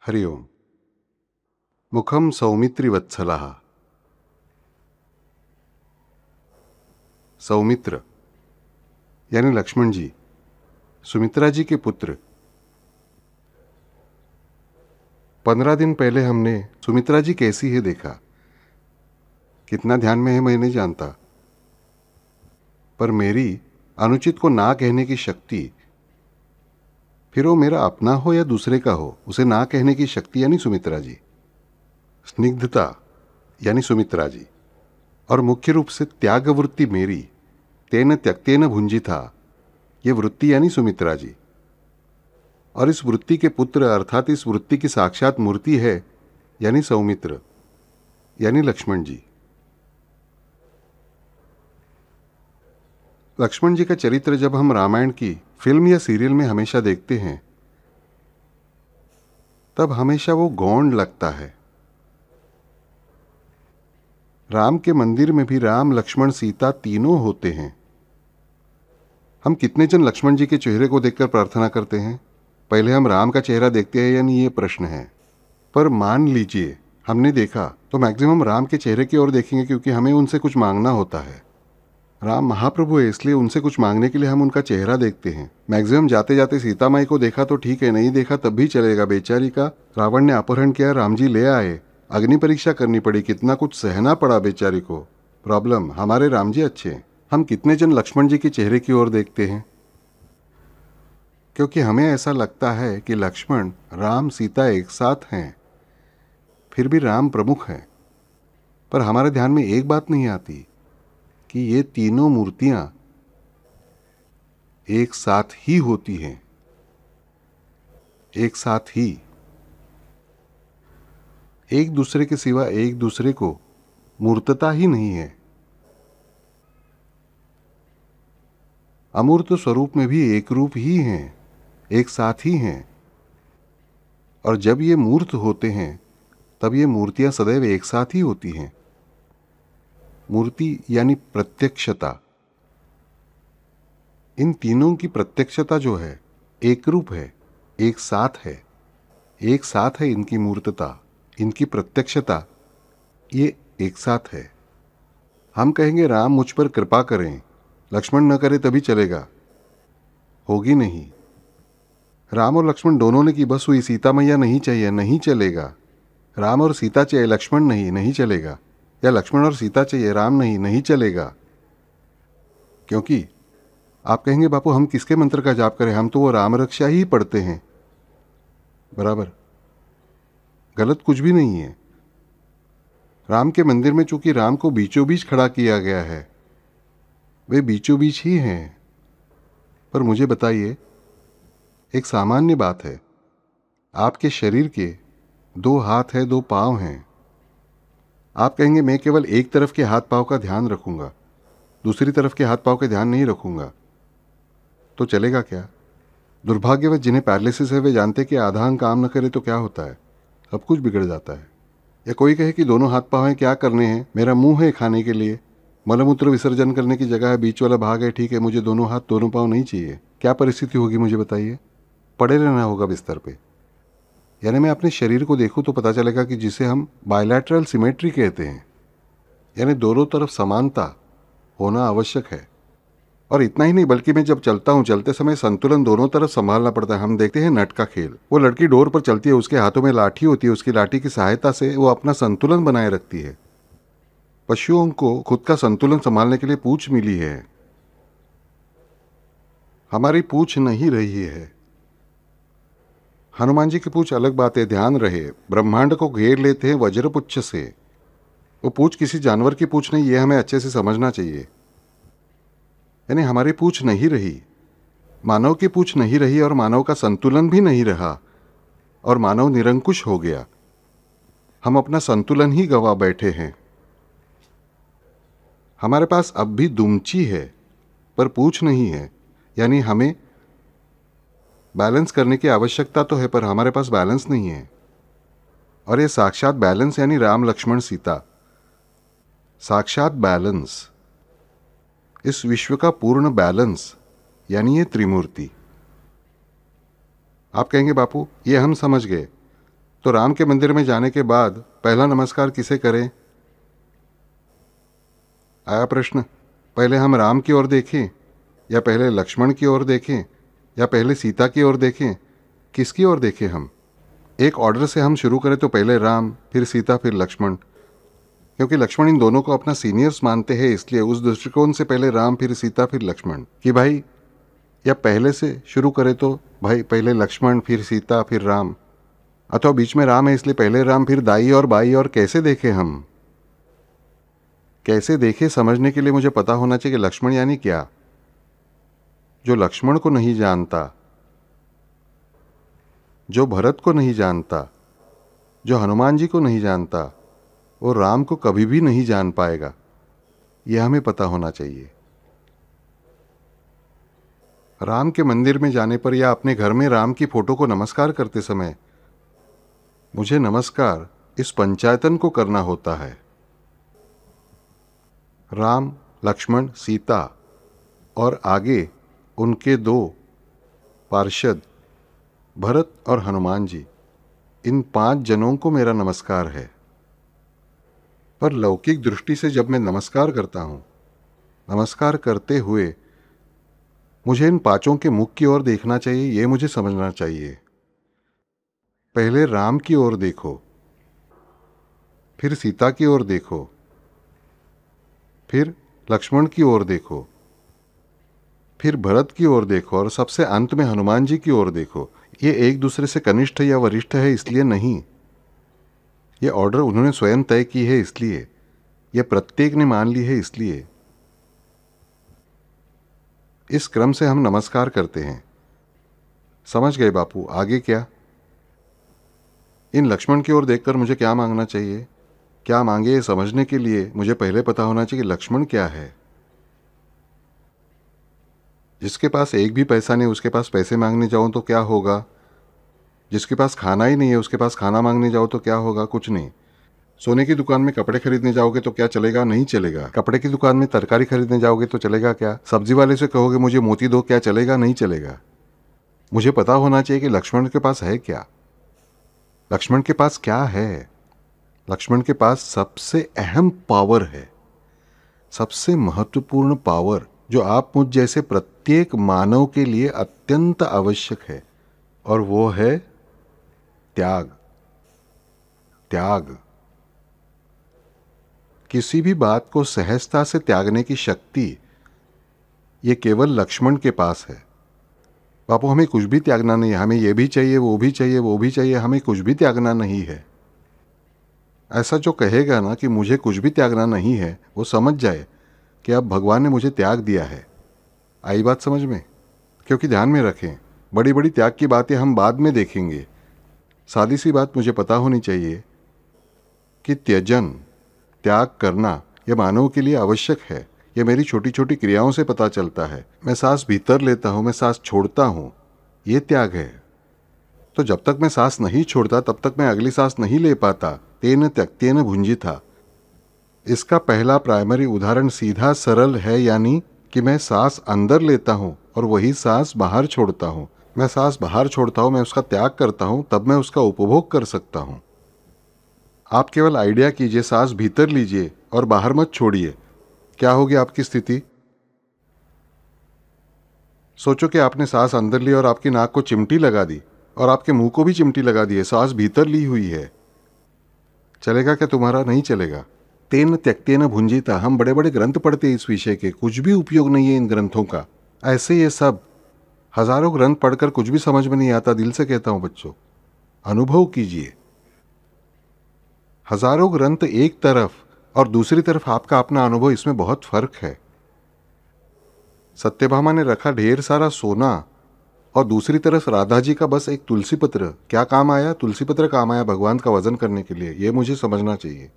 हरि ओम। मुखम सौमित्री वत्सला। सौमित्र यानी लक्ष्मण जी, सुमित्रा जी के पुत्र। 15 दिन पहले हमने सुमित्रा जी कैसी है देखा। कितना ध्यान में है मैं नहीं जानता, पर मेरी अनुचित को ना कहने की शक्ति, फिर वो मेरा अपना हो या दूसरे का हो, उसे ना कहने की शक्ति यानी सुमित्रा जी। स्निग्धता यानी सुमित्रा जी, और मुख्य रूप से त्याग वृत्ति मेरी, तेन त्यक्तेन भुंजिता, ये वृत्ति यानी सुमित्रा जी। और इस वृत्ति के पुत्र अर्थात इस वृत्ति की साक्षात मूर्ति है यानी सौमित्र यानी लक्ष्मण जी। लक्ष्मण जी का चरित्र जब हम रामायण की फिल्म या सीरियल में हमेशा देखते हैं, तब हमेशा वो गौण लगता है। राम के मंदिर में भी राम लक्ष्मण सीता तीनों होते हैं। हम कितने जन लक्ष्मण जी के चेहरे को देखकर प्रार्थना करते हैं? पहले हम राम का चेहरा देखते हैं या नहीं, ये प्रश्न है। पर मान लीजिए हमने देखा तो मैक्सिमम राम के चेहरे की ओर देखेंगे, क्योंकि हमें उनसे कुछ मांगना होता है। राम महाप्रभु है, इसलिए उनसे कुछ मांगने के लिए हम उनका चेहरा देखते हैं। मैक्सिमम जाते जाते सीता माई को देखा तो ठीक है, नहीं देखा तब भी चलेगा। बेचारी का रावण ने अपहरण किया, राम जी ले आए, अग्नि परीक्षा करनी पड़ी, कितना कुछ सहना पड़ा बेचारी को। प्रॉब्लम हमारे राम जी अच्छे हैं। हम कितने जन लक्ष्मण जी के चेहरे की ओर देखते हैं? क्योंकि हमें ऐसा लगता है कि लक्ष्मण राम सीता एक साथ हैं, फिर भी राम प्रमुख हैं। पर हमारे ध्यान में एक बात नहीं आती कि ये तीनों मूर्तियां एक साथ ही होती हैं, एक साथ ही, एक दूसरे के सिवा एक दूसरे को मूर्तता ही नहीं है। अमूर्त स्वरूप में भी एक रूप ही हैं, एक साथ ही हैं। और जब ये मूर्त होते हैं तब ये मूर्तियां सदैव एक साथ ही होती हैं। मूर्ति यानी प्रत्यक्षता। इन तीनों की प्रत्यक्षता जो है एक रूप है, एक साथ है, एक साथ है। इनकी मूर्तता, इनकी प्रत्यक्षता, ये एक साथ है। हम कहेंगे राम मुझ पर कृपा करें, लक्ष्मण न करे तभी चलेगा, होगी नहीं। राम और लक्ष्मण दोनों ने की बस हुई, सीता मैया नहीं चाहिए, नहीं चलेगा। राम और सीता चाहिए, लक्ष्मण नहीं, नहीं चलेगा। या लक्ष्मण और सीता चाहिए, राम नहीं, नहीं चलेगा। क्योंकि आप कहेंगे बापू हम किसके मंत्र का जाप करें, हम तो वो राम रक्षा ही पढ़ते हैं। बराबर, गलत कुछ भी नहीं है। राम के मंदिर में चूंकि राम को बीचों बीच खड़ा किया गया है, वे बीचों बीच ही हैं। पर मुझे बताइए, एक सामान्य बात है, आपके शरीर के 2 हाथ है, 2 पांव हैं। आप कहेंगे मैं केवल एक तरफ के हाथ पांव का ध्यान रखूंगा, दूसरी तरफ के हाथ पांव का ध्यान नहीं रखूंगा, तो चलेगा क्या? दुर्भाग्यवश जिन्हें पैरालिसिस है वे जानते कि आधा अंग काम न करे तो क्या होता है, सब कुछ बिगड़ जाता है। या कोई कहे कि दोनों हाथ पांव हैं, क्या करने हैं, मेरा मुंह है खाने के लिए, मलमूत्र विसर्जन करने की जगह है, बीच वाला भाग है, ठीक है, मुझे दोनों हाथ दोनों पांव नहीं चाहिए। क्या परिस्थिति होगी मुझे बताइए? पड़े रहना होगा बिस्तर पे। यानी मैं अपने शरीर को देखूं तो पता चलेगा कि जिसे हम बायलैटरल सिमेट्री कहते हैं, यानी दोनों तरफ समानता होना आवश्यक है। और इतना ही नहीं, बल्कि मैं जब चलता हूं, चलते समय संतुलन दोनों तरफ संभालना पड़ता है। हम देखते हैं नट का खेल, वो लड़की डोर पर चलती है, उसके हाथों में लाठी होती है, उसकी लाठी की सहायता से वो अपना संतुलन बनाए रखती है। पशुओं को खुद का संतुलन संभालने के लिए पूंछ मिली है, हमारी पूंछ नहीं रही है। हनुमान जी की पूंछ अलग बात है, ध्यान रहे, ब्रह्मांड को घेर लेते हैं वज्रपुच्छ से। वो पूंछ किसी जानवर की पूंछ नहीं, ये हमें अच्छे से समझना चाहिए। यानी हमारी पूंछ नहीं रही, मानव की पूंछ नहीं रही, और मानव का संतुलन भी नहीं रहा, और मानव निरंकुश हो गया। हम अपना संतुलन ही गवा बैठे हैं। हमारे पास अब भी दुमची है पर पूंछ नहीं है। यानी हमें बैलेंस करने की आवश्यकता तो है, पर हमारे पास बैलेंस नहीं है। और ये साक्षात बैलेंस यानी राम लक्ष्मण सीता, साक्षात बैलेंस। इस विश्व का पूर्ण बैलेंस, यानी ये त्रिमूर्ति। आप कहेंगे बापू ये हम समझ गए, तो राम के मंदिर में जाने के बाद पहला नमस्कार किसे करें? आया प्रश्न। पहले हम राम की ओर देखें, या पहले लक्ष्मण की ओर देखें, या पहले सीता की ओर देखें? किसकी ओर देखें हम? एक ऑर्डर से हम शुरू करें तो पहले राम, फिर सीता, फिर लक्ष्मण, क्योंकि लक्ष्मण इन दोनों को अपना सीनियर्स मानते हैं, इसलिए उस दृष्टिकोण से पहले राम, फिर सीता, फिर लक्ष्मण। कि भाई या पहले से शुरू करें तो भाई पहले लक्ष्मण, फिर सीता, फिर राम, अथवा बीच में राम है इसलिए पहले राम, फिर दाई और बाई, और कैसे देखें हम? कैसे देखें समझने के लिए मुझे पता होना चाहिए कि लक्ष्मण यानी क्या। जो लक्ष्मण को नहीं जानता, जो भरत को नहीं जानता, जो हनुमान जी को नहीं जानता, वो राम को कभी भी नहीं जान पाएगा। यह हमें पता होना चाहिए। राम के मंदिर में जाने पर या अपने घर में राम की फोटो को नमस्कार करते समय मुझे नमस्कार इस पंचायतन को करना होता है। राम, लक्ष्मण, सीता और आगे उनके दो पार्षद भरत और हनुमान जी, इन 5 जनों को मेरा नमस्कार है। पर लौकिक दृष्टि से जब मैं नमस्कार करता हूं, नमस्कार करते हुए मुझे इन 5 के मुख की ओर देखना चाहिए, ये मुझे समझना चाहिए। पहले राम की ओर देखो, फिर सीता की ओर देखो, फिर लक्ष्मण की ओर देखो, फिर भरत की ओर देखो, और सबसे अंत में हनुमान जी की ओर देखो। ये एक दूसरे से कनिष्ठ या वरिष्ठ है इसलिए नहीं, ये ऑर्डर उन्होंने स्वयं तय की है इसलिए, ये प्रत्येक ने मान ली है इसलिए। इस क्रम से हम नमस्कार करते हैं। समझ गए बापू? आगे क्या? इन लक्ष्मण की ओर देखकर मुझे क्या मांगना चाहिए, क्या मांगे, ये समझने के लिए मुझे पहले पता होना चाहिए कि लक्ष्मण क्या है। जिसके पास एक भी पैसा नहीं उसके पास पैसे मांगने जाऊं तो क्या होगा? जिसके पास खाना ही नहीं है उसके पास खाना मांगने जाओ तो क्या होगा? कुछ नहीं। सोने की दुकान में कपड़े खरीदने जाओगे तो क्या चलेगा? नहीं चलेगा। कपड़े की दुकान में तरकारी खरीदने जाओगे तो चलेगा क्या? सब्जी वाले से कहोगे मुझे मोती दो, क्या चलेगा? नहीं चलेगा। मुझे पता होना चाहिए कि लक्ष्मण के पास है क्या। लक्ष्मण के पास क्या है? लक्ष्मण के पास सबसे अहम पावर है, सबसे महत्वपूर्ण पावर, जो आप मुझ जैसे प्रत्येक मानव के लिए अत्यंत आवश्यक है, और वो है त्याग। त्याग। किसी भी बात को सहजता से त्यागने की शक्ति ये केवल लक्ष्मण के पास है। बापू हमें कुछ भी त्यागना नहीं है, हमें ये भी चाहिए, वो भी चाहिए, वो भी चाहिए, हमें कुछ भी त्यागना नहीं है। ऐसा जो कहेगा ना कि मुझे कुछ भी त्यागना नहीं है, वो समझ जाए कि अब भगवान ने मुझे त्याग दिया है। आई बात समझ में? क्योंकि ध्यान में रखें, बड़ी बड़ी त्याग की बातें हम बाद में देखेंगे। सादी सी बात मुझे पता होनी चाहिए कि त्यजन, त्याग करना, यह मानव के लिए आवश्यक है। यह मेरी छोटी छोटी क्रियाओं से पता चलता है। मैं सांस भीतर लेता हूं, मैं सांस छोड़ता हूं, यह त्याग है। तो जब तक मैं सांस नहीं छोड़ता तब तक मैं अगली सांस नहीं ले पाता। तेन त्यक्तेन भुंजिता। इसका पहला प्राइमरी उदाहरण सीधा सरल है, यानी कि मैं सांस अंदर लेता हूं और वही सांस बाहर छोड़ता हूं। मैं सांस बाहर छोड़ता हूं, मैं उसका त्याग करता हूं, तब मैं उसका उपभोग कर सकता हूं। आप केवल आइडिया कीजिए, सांस भीतर लीजिए और बाहर मत छोड़िए, क्या होगी आपकी स्थिति? सोचो कि आपने सांस अंदर ली और आपकी नाक को चिमटी लगा दी और आपके मुंह को भी चिमटी लगा दी है, सांस भीतर ली हुई है। चलेगा क्या तुम्हारा? नहीं चलेगा। तेन त्यक्तेन भुंजिता। हम बड़े बड़े ग्रंथ पढ़ते हैं इस विषय के, कुछ भी उपयोग नहीं है इन ग्रंथों का। ऐसे ये सब हजारों ग्रंथ पढ़कर कुछ भी समझ में नहीं आता। दिल से कहता हूं बच्चों, अनुभव कीजिए। हजारों ग्रंथ एक तरफ और दूसरी तरफ आपका अपना अनुभव, इसमें बहुत फर्क है। सत्यभामा ने रखा ढेर सारा सोना और दूसरी तरफ राधा जी का बस एक तुलसी पत्र। क्या काम आया? तुलसी पत्र काम आया भगवान का वजन करने के लिए। यह मुझे समझना चाहिए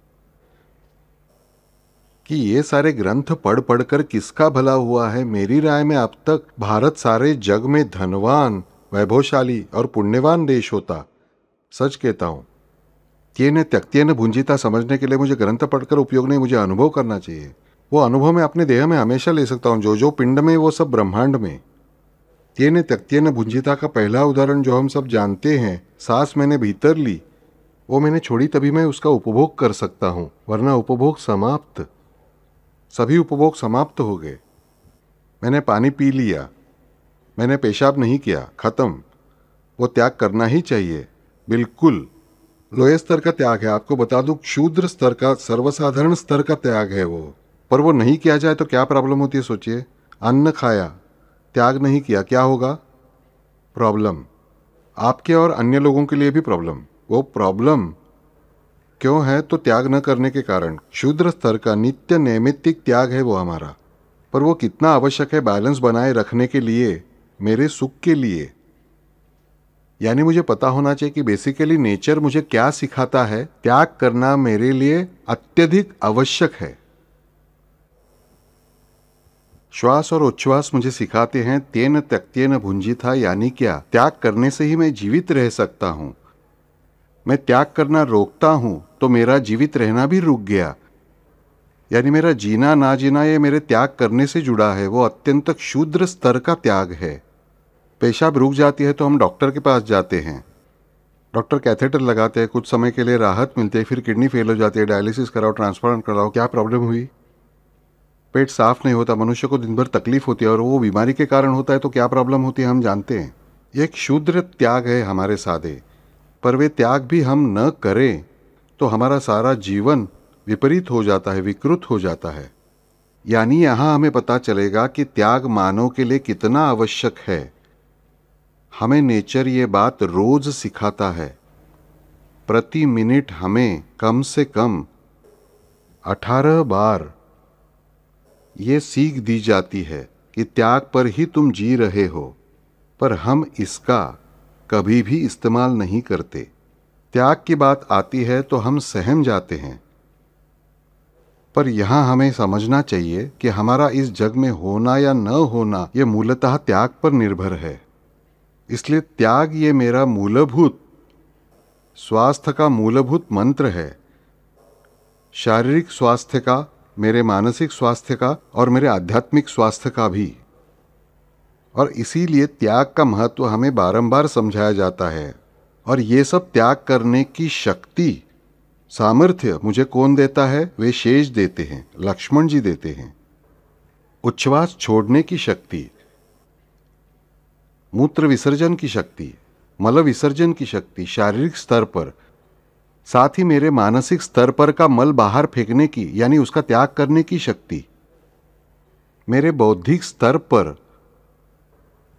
कि ये सारे ग्रंथ पढ़ पढ़कर किसका भला हुआ है। मेरी राय में अब तक भारत सारे जग में धनवान, वैभवशाली और पुण्यवान देश होता। सच कहता हूं। तेन त्यक्तेन भुंजिता समझने के लिए मुझे ग्रंथ पढ़कर उपयोग नहीं, मुझे अनुभव करना चाहिए। वो अनुभव मैं अपने देह में हमेशा ले सकता हूँ। जो जो पिंड में वो सब ब्रह्मांड में। तेन त्यक्तेन भुंजिता का पहला उदाहरण जो हम सब जानते हैं, सांस मैंने भीतर ली, वो मैंने छोड़ी तभी मैं उसका उपभोग कर सकता हूँ, वरना उपभोग समाप्त। सभी उपभोग समाप्त हो गए। मैंने पानी पी लिया, मैंने पेशाब नहीं किया, खत्म। वो त्याग करना ही चाहिए, बिल्कुल। लोहे स्तर का त्याग है। आपको बता दूं, क्षुद्र स्तर का, सर्वसाधारण स्तर का त्याग है वो। पर वो नहीं किया जाए तो क्या प्रॉब्लम होती है, सोचिए। अन्न खाया, त्याग नहीं किया, क्या होगा? प्रॉब्लम। आपके और अन्य लोगों के लिए भी प्रॉब्लम। वो प्रॉब्लम क्यों है? तो त्याग न करने के कारण। क्षुद्र स्तर का नित्य नैमित्तिक त्याग है वो हमारा। पर वो कितना आवश्यक है बैलेंस बनाए रखने के लिए, मेरे सुख के लिए। यानी मुझे पता होना चाहिए कि बेसिकली नेचर मुझे क्या सिखाता है। त्याग करना मेरे लिए अत्यधिक आवश्यक है। श्वास और उच्छ्वास मुझे सिखाते हैं तेन त्यक्तेन भुंजिता, यानी क्या? त्याग करने से ही मैं जीवित रह सकता हूं। मैं त्याग करना रोकता हूं तो मेरा जीवित रहना भी रुक गया। यानी मेरा जीना ना जीना ये मेरे त्याग करने से जुड़ा है। वो अत्यंत क्षुद्र स्तर का त्याग है। पेशाब रुक जाती है तो हम डॉक्टर के पास जाते हैं। डॉक्टर कैथेटर लगाते हैं, कुछ समय के लिए राहत मिलती है, फिर किडनी फेल हो जाती है, डायलिसिस कराओ, ट्रांसप्लांट कराओ। क्या प्रॉब्लम हुई? पेट साफ नहीं होता, मनुष्य को दिन भर तकलीफ होती है, और वो बीमारी के कारण होता है तो क्या प्रॉब्लम होती है हम जानते हैं। ये एक क्षुद्र त्याग है हमारे सादे। पर वे त्याग भी हम न करें तो हमारा सारा जीवन विपरीत हो जाता है, विकृत हो जाता है। यानी यहाँ हमें पता चलेगा कि त्याग मानव के लिए कितना आवश्यक है। हमें नेचर ये बात रोज सिखाता है। प्रति मिनट हमें कम से कम 18 बार ये सीख दी जाती है कि त्याग पर ही तुम जी रहे हो, पर हम इसका कभी भी इस्तेमाल नहीं करते। त्याग की बात आती है तो हम सहम जाते हैं। पर यहाँ हमें समझना चाहिए कि हमारा इस जग में होना या न होना ये मूलतः त्याग पर निर्भर है। इसलिए त्याग ये मेरा मूलभूत स्वास्थ्य का मूलभूत मंत्र है। शारीरिक स्वास्थ्य का, मेरे मानसिक स्वास्थ्य का और मेरे आध्यात्मिक स्वास्थ्य का भी। और इसीलिए त्याग का महत्व हमें बारंबार समझाया जाता है। और ये सब त्याग करने की शक्ति, सामर्थ्य मुझे कौन देता है? वे शेष देते हैं, लक्ष्मण जी देते हैं। उच्छ्वास छोड़ने की शक्ति, मूत्र विसर्जन की शक्ति, मल विसर्जन की शक्ति शारीरिक स्तर पर, साथ ही मेरे मानसिक स्तर पर का मल बाहर फेंकने की यानी उसका त्याग करने की शक्ति, मेरे बौद्धिक स्तर पर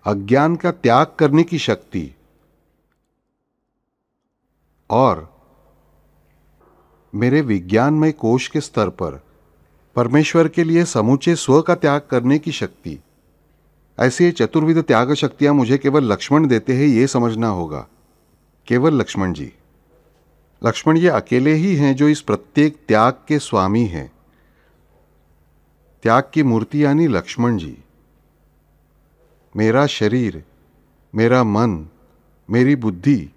अज्ञान का त्याग करने की शक्ति, और मेरे विज्ञानमय कोश के स्तर पर परमेश्वर के लिए समूचे स्व का त्याग करने की शक्ति। ऐसे चतुर्विध त्याग शक्तियां मुझे केवल लक्ष्मण देते हैं, ये समझना होगा। केवल लक्ष्मण जी। लक्ष्मण ये अकेले ही हैं जो इस प्रत्येक त्याग के स्वामी हैं। त्याग की मूर्ति यानी लक्ष्मण जी। मेरा शरीर, मेरा मन, मेरी बुद्धि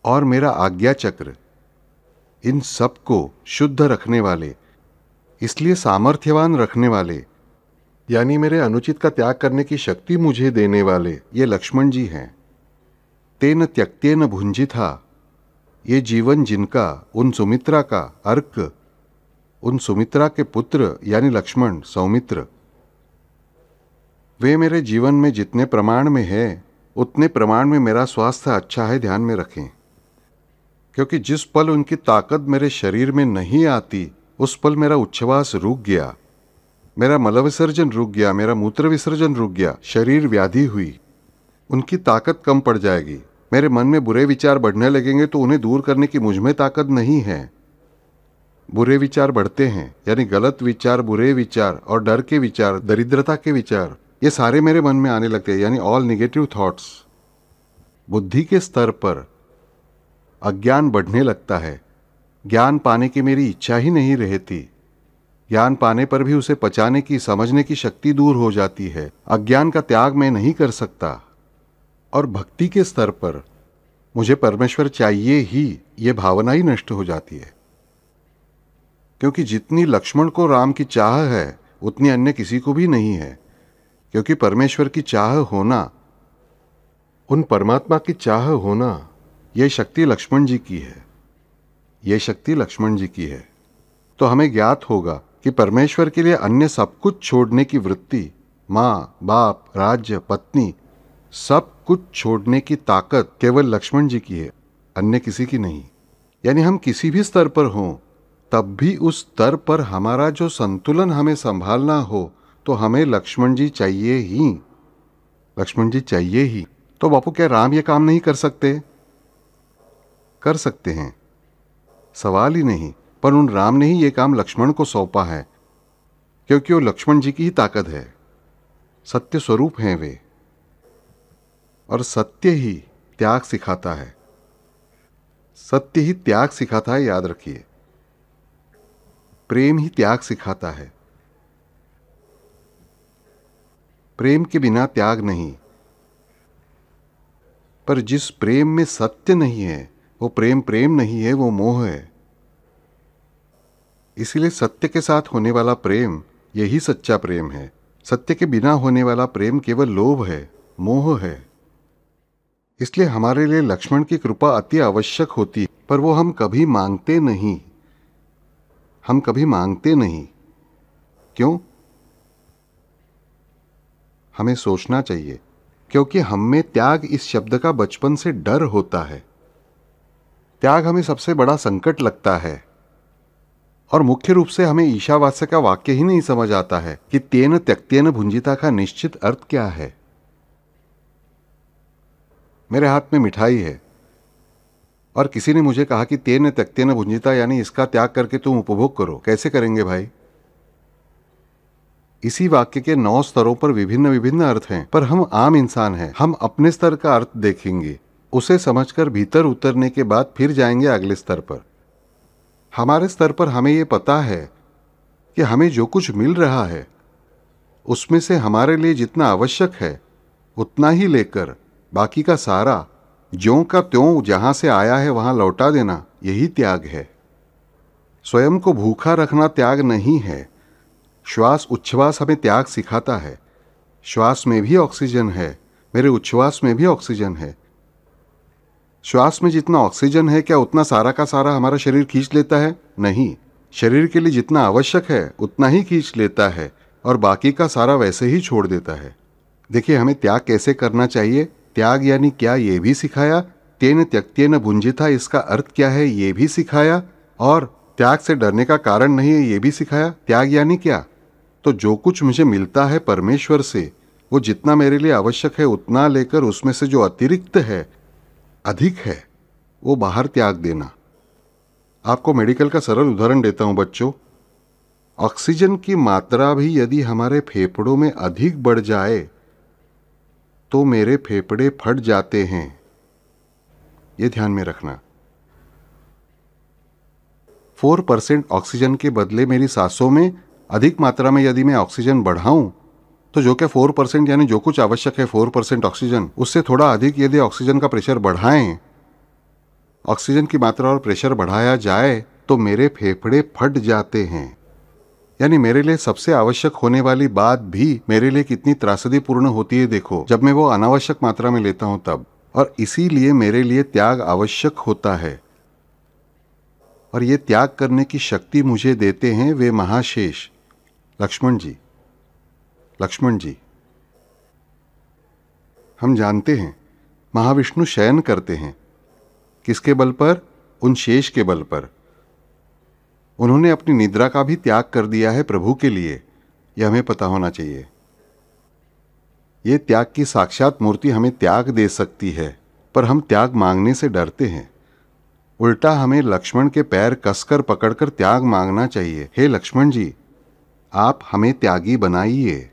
और मेरा आज्ञा चक्र, इन सब को शुद्ध रखने वाले, इसलिए सामर्थ्यवान रखने वाले, यानी मेरे अनुचित का त्याग करने की शक्ति मुझे देने वाले, ये लक्ष्मण जी हैं। तेन त्यक्तेन भुंजिता, ये जीवन जिनका, उन सुमित्रा का अर्क, उन सुमित्रा के पुत्र यानी लक्ष्मण, सौमित्र, वे मेरे जीवन में जितने प्रमाण में है उतने प्रमाण में मेरा स्वास्थ्य अच्छा है, ध्यान में रखें। क्योंकि जिस पल उनकी ताकत मेरे शरीर में नहीं आती उस पल मेरा उच्छ्वास रुक गया, मेरा मल विसर्जन रुक गया, मेरा मूत्र विसर्जन रुक गया, शरीर व्याधि हुई, उनकी ताकत कम पड़ जाएगी। मेरे मन में बुरे विचार बढ़ने लगेंगे तो उन्हें दूर करने की मुझ में ताकत नहीं है। बुरे विचार बढ़ते हैं, यानी गलत विचार, बुरे विचार और डर के विचार, दरिद्रता के विचार, ये सारे मेरे मन में आने लगते हैं, यानी ऑल नेगेटिव थॉट्स। बुद्धि के स्तर पर अज्ञान बढ़ने लगता है। ज्ञान पाने की मेरी इच्छा ही नहीं रहती। ज्ञान पाने पर भी उसे पचाने की, समझने की शक्ति दूर हो जाती है। अज्ञान का त्याग मैं नहीं कर सकता। और भक्ति के स्तर पर मुझे परमेश्वर चाहिए ही, ये भावना ही नष्ट हो जाती है। क्योंकि जितनी लक्ष्मण को राम की चाह है उतनी अन्य किसी को भी नहीं है। क्योंकि परमेश्वर की चाह होना, उन परमात्मा की चाह होना, यह शक्ति लक्ष्मण जी की है। यह शक्ति लक्ष्मण जी की है। तो हमें ज्ञात होगा कि परमेश्वर के लिए अन्य सब कुछ छोड़ने की वृत्ति, माँ बाप, राज्य, पत्नी, सब कुछ छोड़ने की ताकत केवल लक्ष्मण जी की है, अन्य किसी की नहीं। यानी हम किसी भी स्तर पर हों, तब भी उस स्तर पर हमारा जो संतुलन हमें संभालना हो, तो हमें लक्ष्मण जी चाहिए ही। लक्ष्मण जी चाहिए ही। तो बापू, क्या राम ये काम नहीं कर सकते? कर सकते हैं, सवाल ही नहीं। पर उन राम ने ही ये काम लक्ष्मण को सौंपा है, क्योंकि वो लक्ष्मण जी की ही ताकत है, सत्य स्वरूप हैं वे। और सत्य ही त्याग सिखाता है। सत्य ही त्याग सिखाता है, याद रखिए। प्रेम ही त्याग सिखाता है। प्रेम के बिना त्याग नहीं। पर जिस प्रेम में सत्य नहीं है, वो प्रेम प्रेम नहीं है, वो मोह है। इसीलिए सत्य के साथ होने वाला प्रेम यही सच्चा प्रेम है। सत्य के बिना होने वाला प्रेम केवल लोभ है, मोह है। इसलिए हमारे लिए लक्ष्मण की कृपा अति आवश्यक होती है, पर वो हम कभी मांगते नहीं। हम कभी मांगते नहीं। क्यों? हमें सोचना चाहिए। क्योंकि हम में त्याग इस शब्द का बचपन से डर होता है। त्याग हमें सबसे बड़ा संकट लगता है। और मुख्य रूप से हमें ईशावास्य का वाक्य ही नहीं समझ आता है कि तेन त्यक्तेन भुंजिता का निश्चित अर्थ क्या है। मेरे हाथ में मिठाई है और किसी ने मुझे कहा कि तेन त्यक्तेन भुंजिता, यानी इसका त्याग करके तुम उपभोग करो। कैसे करेंगे भाई? इसी वाक्य के 9 स्तरों पर विभिन्न विभिन्न अर्थ हैं, पर हम आम इंसान हैं। हम अपने स्तर का अर्थ देखेंगे, उसे समझकर भीतर उतरने के बाद फिर जाएंगे अगले स्तर पर। हमारे स्तर पर हमें यह पता है कि हमें जो कुछ मिल रहा है उसमें से हमारे लिए जितना आवश्यक है उतना ही लेकर बाकी का सारा ज्यों का त्यों जहां से आया है वहां लौटा देना, यही त्याग है। स्वयं को भूखा रखना त्याग नहीं है। श्वास उच्छ्वास हमें त्याग सिखाता है। श्वास में भी ऑक्सीजन है, मेरे उच्छ्वास में भी ऑक्सीजन है। श्वास में जितना ऑक्सीजन है, क्या उतना सारा का सारा हमारा शरीर खींच लेता है? नहीं। शरीर के लिए जितना आवश्यक है उतना ही खींच लेता है और बाकी का सारा वैसे ही छोड़ देता है। देखिए, हमें त्याग कैसे करना चाहिए। त्याग यानी क्या, ये भी सिखाया। तेन त्यक्तेन भुंजिता, इसका अर्थ क्या है, ये भी सिखाया। और त्याग से डरने का कारण नहीं है, ये भी सिखाया। त्याग यानी क्या? तो जो कुछ मुझे मिलता है परमेश्वर से, वो जितना मेरे लिए आवश्यक है उतना लेकर उसमें से जो अतिरिक्त है, अधिक है, वो बाहर त्याग देना। आपको मेडिकल का सरल उदाहरण देता हूं बच्चों। ऑक्सीजन की मात्रा भी यदि हमारे फेफड़ों में अधिक बढ़ जाए तो मेरे फेफड़े फट जाते हैं। ये ध्यान में रखना। 4% ऑक्सीजन के बदले मेरी सांसों में अधिक मात्रा में यदि मैं ऑक्सीजन बढ़ाऊं, तो जो कि 4% यानी जो कुछ आवश्यक है 4% ऑक्सीजन, उससे थोड़ा अधिक यदि ऑक्सीजन का प्रेशर बढ़ाएं, ऑक्सीजन की मात्रा और प्रेशर बढ़ाया जाए, तो मेरे फेफड़े फट जाते हैं। यानी मेरे लिए सबसे आवश्यक होने वाली बात भी मेरे लिए कितनी त्रासदीपूर्ण होती है, देखो, जब मैं वो अनावश्यक मात्रा में लेता हूं तब। और इसीलिए मेरे लिए त्याग आवश्यक होता है। और ये त्याग करने की शक्ति मुझे देते हैं वे महाशेष लक्ष्मण जी। लक्ष्मण जी, हम जानते हैं महाविष्णु शयन करते हैं। किसके बल पर? उन शेष के बल पर। उन्होंने अपनी निद्रा का भी त्याग कर दिया है प्रभु के लिए, यह हमें पता होना चाहिए। ये त्याग की साक्षात मूर्ति हमें त्याग दे सकती है, पर हम त्याग मांगने से डरते हैं। उल्टा हमें लक्ष्मण के पैर कसकर पकड़कर त्याग मांगना चाहिए। हे लक्ष्मण जी, आप हमें त्यागी बनाइए।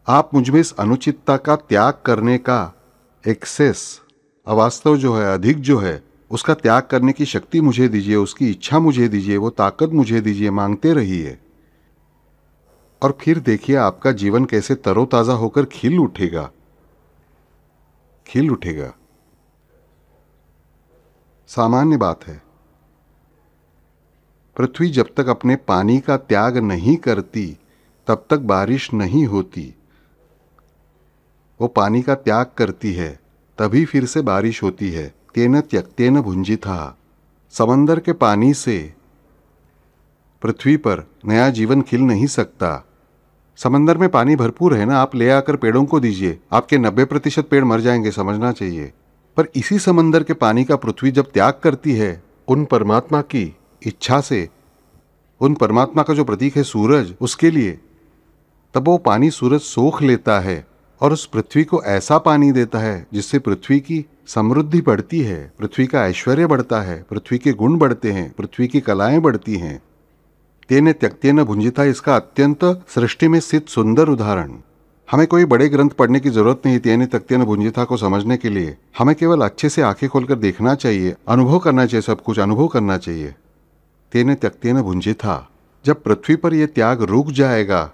आप मुझमें इस अनुचितता का त्याग करने का, एक्सेस, अवास्तव जो है, अधिक जो है, उसका त्याग करने की शक्ति मुझे दीजिए, उसकी इच्छा मुझे दीजिए, वो ताकत मुझे दीजिए। मांगते रहिए और फिर देखिए आपका जीवन कैसे तरोताजा होकर खिल उठेगा। खिल उठेगा। सामान्य बात है। पृथ्वी जब तक अपने पानी का त्याग नहीं करती तब तक बारिश नहीं होती। वो पानी का त्याग करती है तभी फिर से बारिश होती है। तेन त्यक्तेन भुंजितः। समंदर के पानी से पृथ्वी पर नया जीवन खिल नहीं सकता। समंदर में पानी भरपूर है ना, आप ले आकर पेड़ों को दीजिए, आपके 90% पेड़ मर जाएंगे, समझना चाहिए। पर इसी समंदर के पानी का पृथ्वी जब त्याग करती है उन परमात्मा की इच्छा से, उन परमात्मा का जो प्रतीक है सूरज, उसके लिए, तब वो पानी सूरज सोख लेता है और उस पृथ्वी को ऐसा पानी देता है जिससे पृथ्वी की समृद्धि बढ़ती है, पृथ्वी का ऐश्वर्य बढ़ता है, पृथ्वी के गुण बढ़ते हैं, पृथ्वी की कलाएं बढ़ती हैं। तेन त्यक्तेन भुंजिता इसका अत्यंत सृष्टि में स्थित सुंदर उदाहरण। हमें कोई बड़े ग्रंथ पढ़ने की जरूरत नहीं तेन त्यक्तेन भुंजिता को समझने के लिए। हमें केवल अच्छे से आंखें खोलकर देखना चाहिए, अनुभव करना चाहिए, सब कुछ अनुभव करना चाहिए। तेन त्यक्तेन भुंजिता, जब पृथ्वी पर यह त्याग रुक जाएगा,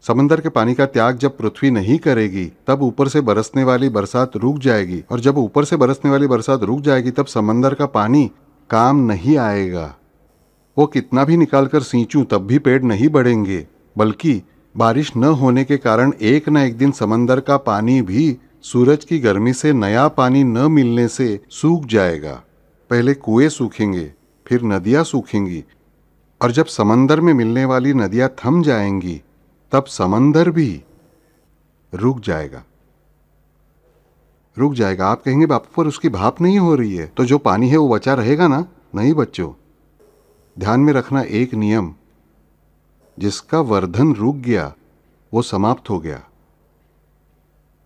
समंदर के पानी का त्याग जब पृथ्वी नहीं करेगी, तब ऊपर से बरसने वाली बरसात रुक जाएगी, और जब ऊपर से बरसने वाली बरसात रुक जाएगी तब समंदर का पानी काम नहीं आएगा। वो कितना भी निकालकर सींचूं तब भी पेड़ नहीं बढ़ेंगे, बल्कि बारिश न होने के कारण एक न एक दिन समंदर का पानी भी सूरज की गर्मी से नया पानी न मिलने से सूख जाएगा। पहले कुएं सूखेंगे, फिर नदियां सूखेंगी, और जब समंदर में मिलने वाली नदियां थम जाएंगी तब समंदर भी रुक जाएगा। रुक जाएगा। आप कहेंगे बापू पर उसकी भाप नहीं हो रही है, तो जो पानी है वो बचा रहेगा ना? नहीं बच्चों, ध्यान में रखना एक नियम, जिसका वर्धन रुक गया वो समाप्त हो गया।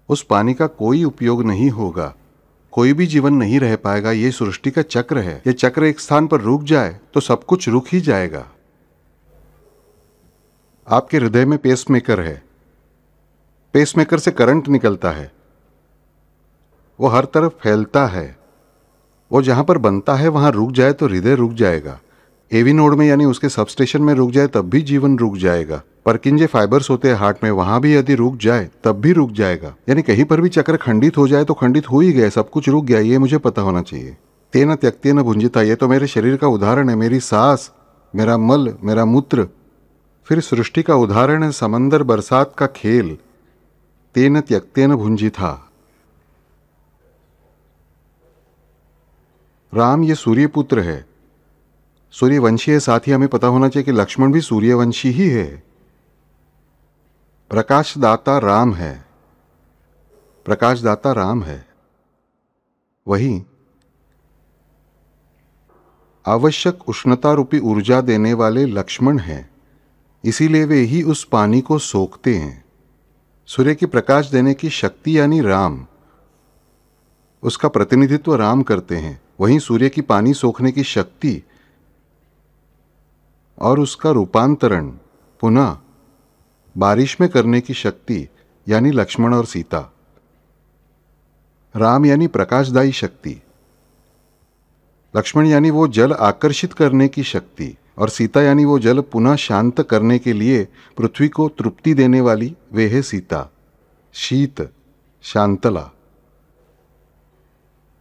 उस पानी का कोई उपयोग नहीं होगा, कोई भी जीवन नहीं रह पाएगा। ये सृष्टि का चक्र है। ये चक्र एक स्थान पर रुक जाए तो सब कुछ रुक ही जाएगा। आपके हृदय में पेसमेकर है, पेसमेकर से करंट निकलता है, वो हर तरफ फैलता है। वो जहां पर बनता है वहां रुक जाए तो हृदय रुक जाएगा। एवी नोड में यानी उसके सबस्टेशन में रुक जाए तब भी जीवन रुक जाएगा। परकिंजे फाइबर्स होते हैं हार्ट में, वहां भी यदि रुक जाए तब भी रुक जाएगा। यानी कहीं पर भी चक्र खंडित हो जाए तो खंडित हो ही गया, सब कुछ रुक गया, ये मुझे पता होना चाहिए। तेन त्यक्तेन भुंजिता, ये तो मेरे शरीर का उदाहरण है, मेरी सांस, मेरा मल, मेरा मूत्र। फिर सृष्टि का उदाहरण है समंदर, बरसात का खेल। तेन त्यक्तेन भुंजिता। राम ये सूर्यपुत्र है, सूर्यवंशी है। साथ ही हमें पता होना चाहिए कि लक्ष्मण भी सूर्यवंशी ही है। प्रकाशदाता राम है, प्रकाशदाता राम है। वही आवश्यक उष्णता रूपी ऊर्जा देने वाले लक्ष्मण हैं, इसीलिए वे ही उस पानी को सोखते हैं। सूर्य की प्रकाश देने की शक्ति यानी राम, उसका प्रतिनिधित्व राम करते हैं। वहीं सूर्य की पानी सोखने की शक्ति और उसका रूपांतरण पुनः बारिश में करने की शक्ति यानी लक्ष्मण और सीता। राम यानी प्रकाशदायी शक्ति, लक्ष्मण यानी वो जल आकर्षित करने की शक्ति, और सीता यानी वो जल पुनः शांत करने के लिए पृथ्वी को तृप्ति देने वाली, वे है सीता। शीत, शांतला,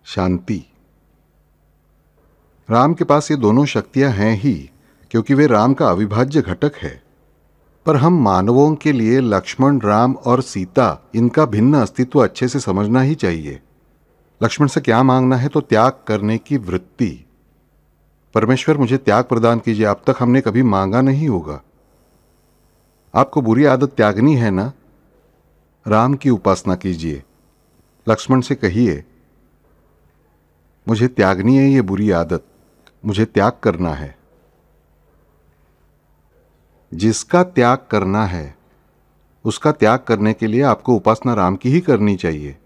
शांति। राम के पास ये दोनों शक्तियां हैं ही, क्योंकि वे राम का अविभाज्य घटक है। पर हम मानवों के लिए लक्ष्मण, राम और सीता, इनका भिन्न अस्तित्व अच्छे से समझना ही चाहिए। लक्ष्मण से क्या मांगना है? तो त्याग करने की वृत्ति। परमेश्वर मुझे त्याग प्रदान कीजिए। अब तक हमने कभी मांगा नहीं होगा। आपको बुरी आदत त्यागनी है ना? राम की उपासना कीजिए। लक्ष्मण से कहिए मुझे त्यागनी है ये बुरी आदत, मुझे त्याग करना है। जिसका त्याग करना है उसका त्याग करने के लिए आपको उपासना राम की ही करनी चाहिए।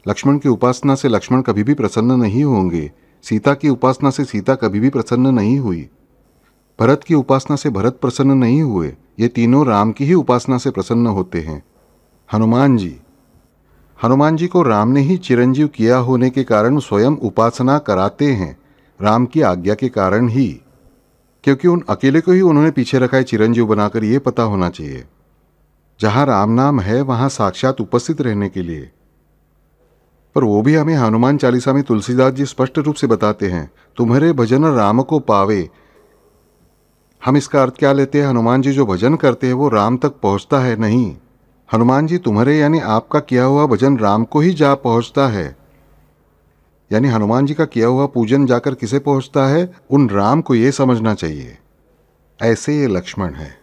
लक्ष्मण की उपासना से लक्ष्मण कभी भी प्रसन्न नहीं होंगे। सीता की उपासना से सीता कभी भी प्रसन्न नहीं हुई। भरत की उपासना से भरत प्रसन्न नहीं हुए। ये तीनों राम की ही उपासना से प्रसन्न होते हैं। हनुमान जी को राम ने ही चिरंजीव किया होने के कारण स्वयं उपासना कराते हैं, राम की आज्ञा के कारण ही, क्योंकि उन अकेले को ही उन्होंने पीछे रखा है चिरंजीव बनाकर। ये पता होना चाहिए, जहां राम नाम है वहां साक्षात उपस्थित रहने के लिए। पर वो भी हमें हनुमान चालीसा में तुलसीदास जी स्पष्ट रूप से बताते हैं, तुम्हारे भजन राम को पावे, हम इसका अर्थ क्या लेते हैं? हनुमान जी जो भजन करते हैं वो राम तक पहुंचता है? नहीं, हनुमान जी तुम्हारे यानी आपका किया हुआ भजन राम को ही जा पहुंचता है। यानी हनुमान जी का किया हुआ पूजन जाकर किसे पहुंचता है? उन राम को। ये समझना चाहिए। ऐसे ये लक्ष्मण है,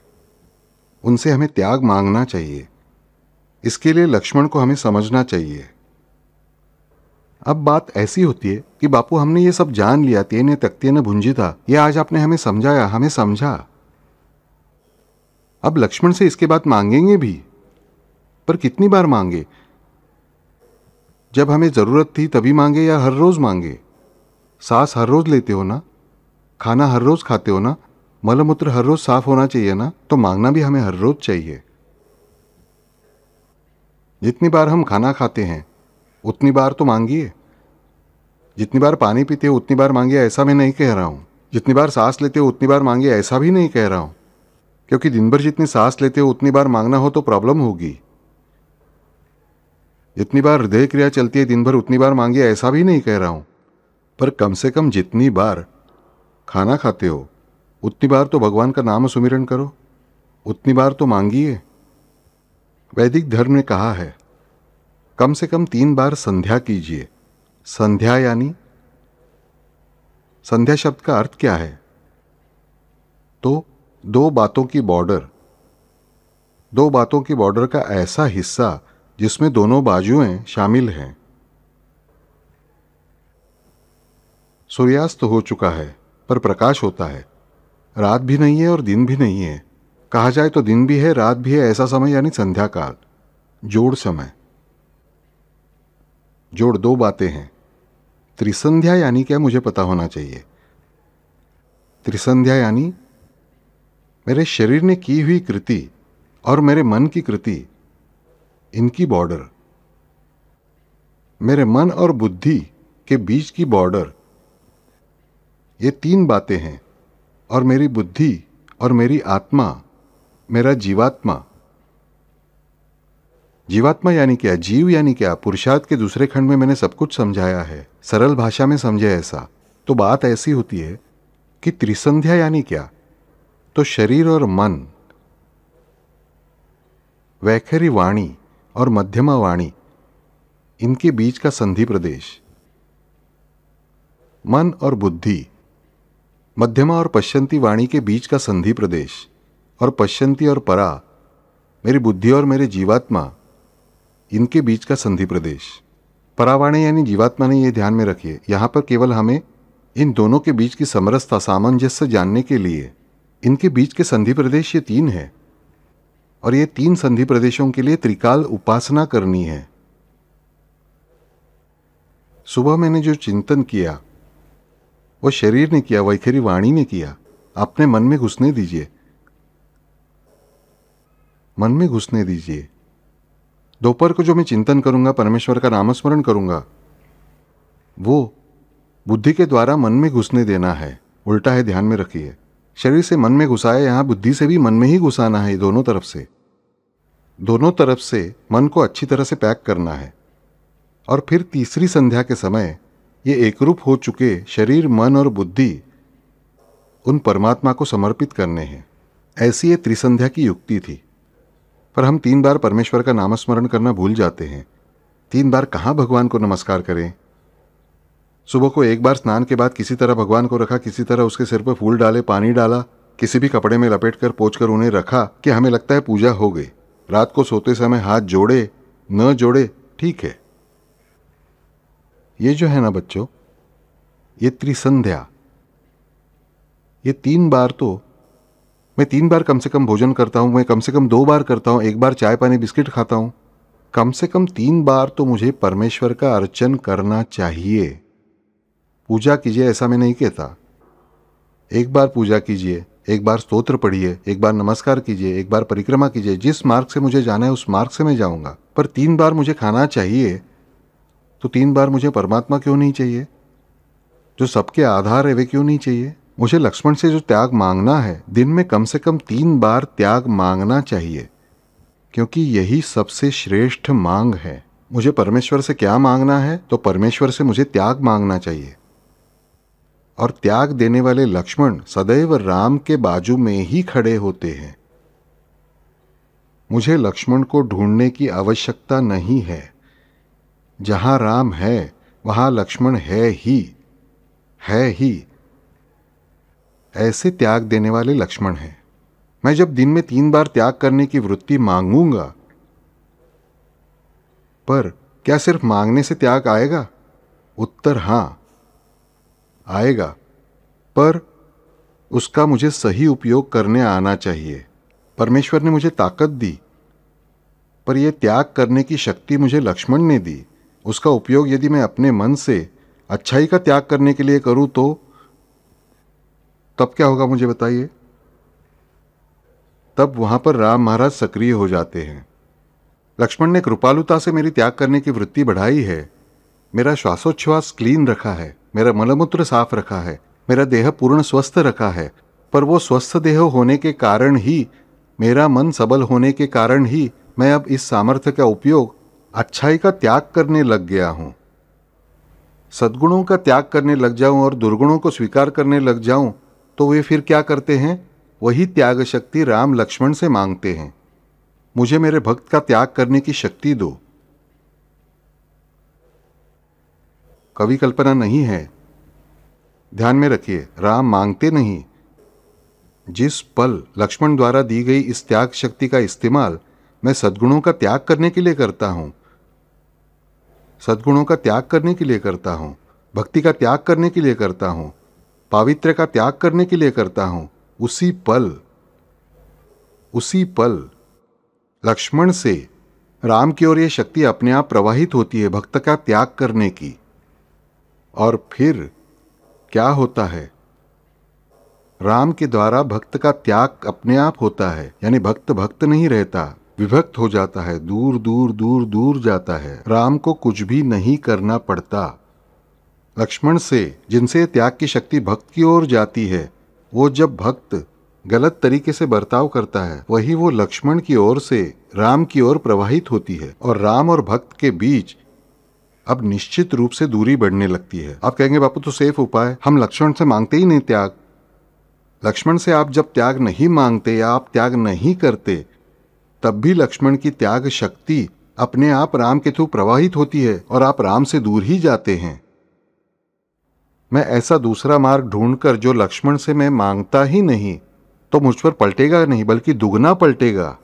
उनसे हमें त्याग मांगना चाहिए। इसके लिए लक्ष्मण को हमें समझना चाहिए। अब बात ऐसी होती है कि बापू हमने ये सब जान लिया, तेने तख्तिये ने भुंजी था, ये आज आपने हमें समझाया, हमें समझा। अब लक्ष्मण से इसके बाद मांगेंगे भी, पर कितनी बार मांगे? जब हमें जरूरत थी तभी मांगे या हर रोज मांगे? सांस हर रोज लेते हो ना, खाना हर रोज खाते हो ना, मलमूत्र हर रोज साफ होना चाहिए ना, तो मांगना भी हमें हर रोज चाहिए। जितनी बार हम खाना खाते हैं उतनी बार तो मांगिए। जितनी बार पानी पीते हो उतनी बार मांगिए, ऐसा मैं नहीं कह रहा हूं। जितनी बार सांस लेते हो उतनी बार मांगिए, ऐसा भी नहीं कह रहा हूं। क्योंकि दिन भर जितनी सांस लेते हो उतनी बार मांगना हो तो प्रॉब्लम होगी। जितनी बार हृदय क्रिया चलती है दिन भर उतनी बार मांगिए, ऐसा भी नहीं कह रहा हूं। पर कम से कम जितनी बार खाना खाते हो उतनी बार तो भगवान का नाम सुमिरन करो, उतनी बार तो मांगिए। वैदिक धर्म ने कहा है कम से कम 3 बार संध्या कीजिए। संध्या यानी, संध्या शब्द का अर्थ क्या है? तो 2 बातों की बॉर्डर, 2 बातों की बॉर्डर का ऐसा हिस्सा जिसमें दोनों बाजुएं शामिल हैं। सूर्यास्त हो चुका है पर प्रकाश होता है, रात भी नहीं है और दिन भी नहीं है। कहा जाए तो दिन भी है रात भी है, ऐसा समय यानी संध्या काल, जोड़ समय। जोड़ 2 बातें हैं। त्रिसंध्या यानी क्या, मुझे पता होना चाहिए। त्रिसंध्या यानी मेरे शरीर ने की हुई कृति और मेरे मन की कृति, इनकी बॉर्डर, मेरे मन और बुद्धि के बीच की बॉर्डर, ये 3 बातें हैं। और मेरी बुद्धि और मेरी आत्मा, मेरा जीवात्मा। जीवात्मा यानी क्या? जीव यानी क्या? पुरुषार्थ के दूसरे खंड में मैंने सब कुछ समझाया है, सरल भाषा में समझे ऐसा। तो बात ऐसी होती है कि त्रिसंध्या यानी क्या? तो शरीर और मन, वैखरी वाणी और मध्यमा वाणी, इनके बीच का संधि प्रदेश। मन और बुद्धि, मध्यमा और पश्चंती वाणी के बीच का संधि प्रदेश। और पश्चंती और परा, मेरी बुद्धि और मेरे जीवात्मा, इनके बीच का संधि प्रदेश। परावाणी यानी जीवात्मा नहीं, ये ध्यान में रखिए। यहां पर केवल हमें इन दोनों के बीच की समरसता, सामंजस्य जानने के लिए इनके बीच के संधि प्रदेश ये 3 है। और ये 3 संधि प्रदेशों के लिए त्रिकाल उपासना करनी है। सुबह मैंने जो चिंतन किया वो शरीर ने किया, वैखरी वाणी ने किया। अपने मन में घुसने दीजिए, मन में घुसने दीजिए। दोपहर को जो मैं चिंतन करूंगा, परमेश्वर का नामस्मरण करूंगा, वो बुद्धि के द्वारा मन में घुसने देना है। उल्टा है, ध्यान में रखिए। शरीर से मन में घुसाए, यहां बुद्धि से भी मन में ही घुसाना है। दोनों तरफ से, दोनों तरफ से मन को अच्छी तरह से पैक करना है। और फिर तीसरी संध्या के समय ये एकरूप हो चुके शरीर, मन और बुद्धि उन परमात्मा को समर्पित करने हैं। ऐसी ये त्रिसंध्या की युक्ति थी। पर हम 3 बार परमेश्वर का नामस्मरण करना भूल जाते हैं। 3 बार कहाँ भगवान को नमस्कार करें? सुबह को 1 बार स्नान के बाद किसी तरह भगवान को रखा, किसी तरह उसके सिर पर फूल डाले, पानी डाला, किसी भी कपड़े में लपेट कर पोंछ कर उन्हें रखा कि हमें लगता है पूजा हो गई। रात को सोते समय हाथ जोड़े न जोड़े, ठीक है। ये जो है ना बच्चों, ये त्रिसंध्या, ये 3 बार तो मैं 3 बार कम से कम भोजन करता हूं, मैं कम से कम 2 बार करता हूं, 1 बार चाय पानी बिस्किट खाता हूं। कम से कम 3 बार तो मुझे परमेश्वर का अर्चन करना चाहिए। पूजा कीजिए ऐसा मैं नहीं कहता। 1 बार पूजा कीजिए, 1 बार स्तोत्र पढ़िए, 1 बार नमस्कार कीजिए, 1 बार परिक्रमा कीजिए। जिस मार्ग से मुझे जाना है उस मार्ग से मैं जाऊंगा। पर 3 बार मुझे खाना चाहिए तो 3 बार मुझे परमात्मा क्यों नहीं चाहिए? जो सबके आधार है वे क्यों नहीं चाहिए? मुझे लक्ष्मण से जो त्याग मांगना है, दिन में कम से कम 3 बार त्याग मांगना चाहिए, क्योंकि यही सबसे श्रेष्ठ मांग है। मुझे परमेश्वर से क्या मांगना है? तो परमेश्वर से मुझे त्याग मांगना चाहिए। और त्याग देने वाले लक्ष्मण सदैव राम के बाजू में ही खड़े होते हैं। मुझे लक्ष्मण को ढूंढने की आवश्यकता नहीं है। जहां राम है वहां लक्ष्मण है ही। ऐसे त्याग देने वाले लक्ष्मण हैं। मैं जब दिन में 3 बार त्याग करने की वृत्ति मांगूंगा, पर क्या सिर्फ मांगने से त्याग आएगा? उत्तर हां, आएगा, पर उसका मुझे सही उपयोग करने आना चाहिए। परमेश्वर ने मुझे ताकत दी, पर यह त्याग करने की शक्ति मुझे लक्ष्मण ने दी। उसका उपयोग यदि मैं अपने मन से अच्छाई का त्याग करने के लिए करूं तो तब क्या होगा मुझे बताइए? तब वहां पर राम महाराज सक्रिय हो जाते हैं। लक्ष्मण ने कृपालुता से मेरी त्याग करने की वृत्ति बढ़ाई है। मेरा श्वासोच्छ्वास क्लीन रखा है, मेरा मलमूत्र साफ रखा है, मेरा देह पूर्ण स्वस्थ रखा है। पर वो स्वस्थ देह होने के कारण ही, मेरा मन सबल होने के कारण ही मैं अब इस सामर्थ्य का उपयोग अच्छाई का त्याग करने लग गया हूं। सद्गुणों का त्याग करने लग जाऊं और दुर्गुणों को स्वीकार करने लग जाऊं तो वे फिर क्या करते हैं? वही त्याग शक्ति राम लक्ष्मण से मांगते हैं, मुझे मेरे भक्त का त्याग करने की शक्ति दो। कवि कल्पना नहीं है, ध्यान में रखिए, राम मांगते नहीं। जिस पल लक्ष्मण द्वारा दी गई इस त्याग शक्ति का इस्तेमाल मैं सद्गुणों का त्याग करने के लिए करता हूं, सद्गुणों का त्याग करने के लिए करता हूं, भक्ति का त्याग करने के लिए करता हूं, पावित्र्य का त्याग करने के लिए करता हूं, उसी पल लक्ष्मण से राम की ओर यह शक्ति अपने आप प्रवाहित होती है भक्त का त्याग करने की। और फिर क्या होता है? राम के द्वारा भक्त का त्याग अपने आप होता है, यानी भक्त नहीं रहता, विभक्त हो जाता है, दूर दूर दूर दूर जाता है। राम को कुछ भी नहीं करना पड़ता। लक्ष्मण से जिनसे त्याग की शक्ति भक्त की ओर जाती है, वो जब भक्त गलत तरीके से बर्ताव करता है, वही वो लक्ष्मण की ओर से राम की ओर प्रवाहित होती है और राम और भक्त के बीच अब निश्चित रूप से दूरी बढ़ने लगती है। आप कहेंगे बापू तो सेफ उपाय, हम लक्ष्मण से मांगते ही नहीं त्याग। लक्ष्मण से आप जब त्याग नहीं मांगते या आप त्याग नहीं करते, तब भी लक्ष्मण की त्याग शक्ति अपने आप राम के थ्रू प्रवाहित होती है और आप राम से दूर ही जाते हैं। मैं ऐसा दूसरा मार्ग ढूंढकर जो लक्ष्मण से मैं मांगता ही नहीं, तो मुझ पर पलटेगा नहीं बल्कि दुगना पलटेगा।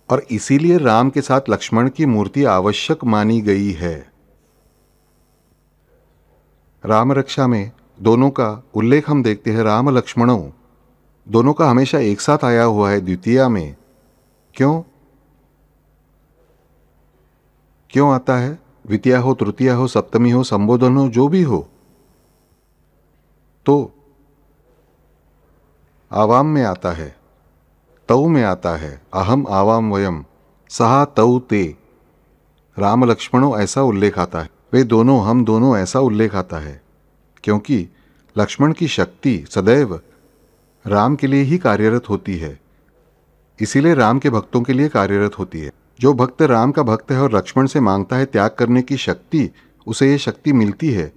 और इसीलिए राम के साथ लक्ष्मण की मूर्ति आवश्यक मानी गई है। राम रक्षा में दोनों का उल्लेख हम देखते हैं, राम लक्ष्मणों दोनों का हमेशा एक साथ आया हुआ है द्वितीया में। क्यों आता है? द्वितीया हो, तृतीया हो, सप्तमी हो, संबोधन हो, जो भी हो, तो आवाम में आता है, तऊ में आता है, अहम आवाम वयम सहा तऊ ते। राम लक्ष्मणों ऐसा उल्लेख आता है, वे दोनों, हम दोनों ऐसा उल्लेख आता है, क्योंकि लक्ष्मण की शक्ति सदैव राम के लिए ही कार्यरत होती है, इसीलिए राम के भक्तों के लिए कार्यरत होती है। जो भक्त राम का भक्त है और लक्ष्मण से मांगता है त्याग करने की शक्ति, उसे यह शक्ति मिलती है।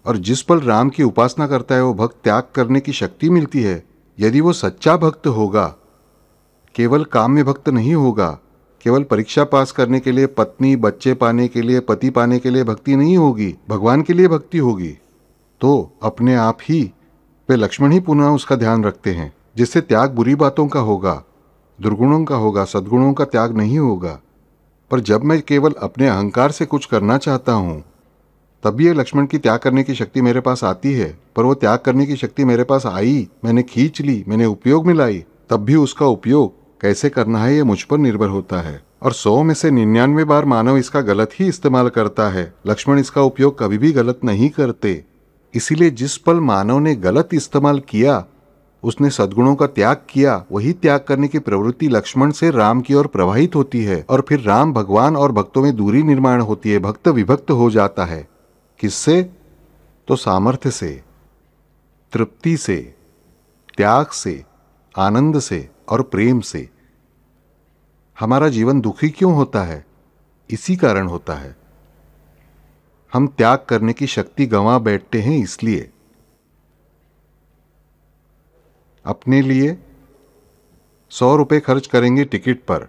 और जिस पल राम की उपासना करता है वो भक्त त्याग करने की शक्ति मिलती है। यदि वो सच्चा भक्त होगा, केवल काम्य भक्त नहीं होगा, केवल परीक्षा पास करने के लिए, पत्नी बच्चे पाने के लिए, पति पाने के लिए भक्ति नहीं होगी, भगवान के लिए भक्ति होगी, तो अपने आप ही वे लक्ष्मण ही पुनः उसका ध्यान रखते हैं, जिससे त्याग बुरी बातों का होगा, दुर्गुणों का होगा, सद्गुणों का त्याग नहीं होगा। पर जब मैं केवल अपने अहंकार से कुछ करना चाहता हूं, तभी ये लक्ष्मण की त्याग करने की शक्ति मेरे पास आती है। पर वो त्याग करने की शक्ति मेरे पास आई, मैंने खींच ली, मैंने उपयोग में लाई, तब भी उसका उपयोग कैसे करना है ये मुझ पर निर्भर होता है। और 100 में से 99 बार मानव इसका गलत ही इस्तेमाल करता है, लक्ष्मण इसका उपयोग कभी भी गलत नहीं करते। इसीलिए जिस पल मानव ने गलत इस्तेमाल किया, उसने सद्गुणों का त्याग किया, वही त्याग करने की प्रवृत्ति लक्ष्मण से राम की ओर प्रवाहित होती है और फिर राम, भगवान और भक्तों में दूरी निर्माण होती है, भक्त विभक्त हो जाता है। किससे? तो सामर्थ्य से, तृप्ति से, त्याग से, आनंद से और प्रेम से। हमारा जीवन दुखी क्यों होता है? इसी कारण होता है। हम त्याग करने की शक्ति गंवा बैठते हैं। इसलिए अपने लिए 100 रुपये खर्च करेंगे टिकट पर,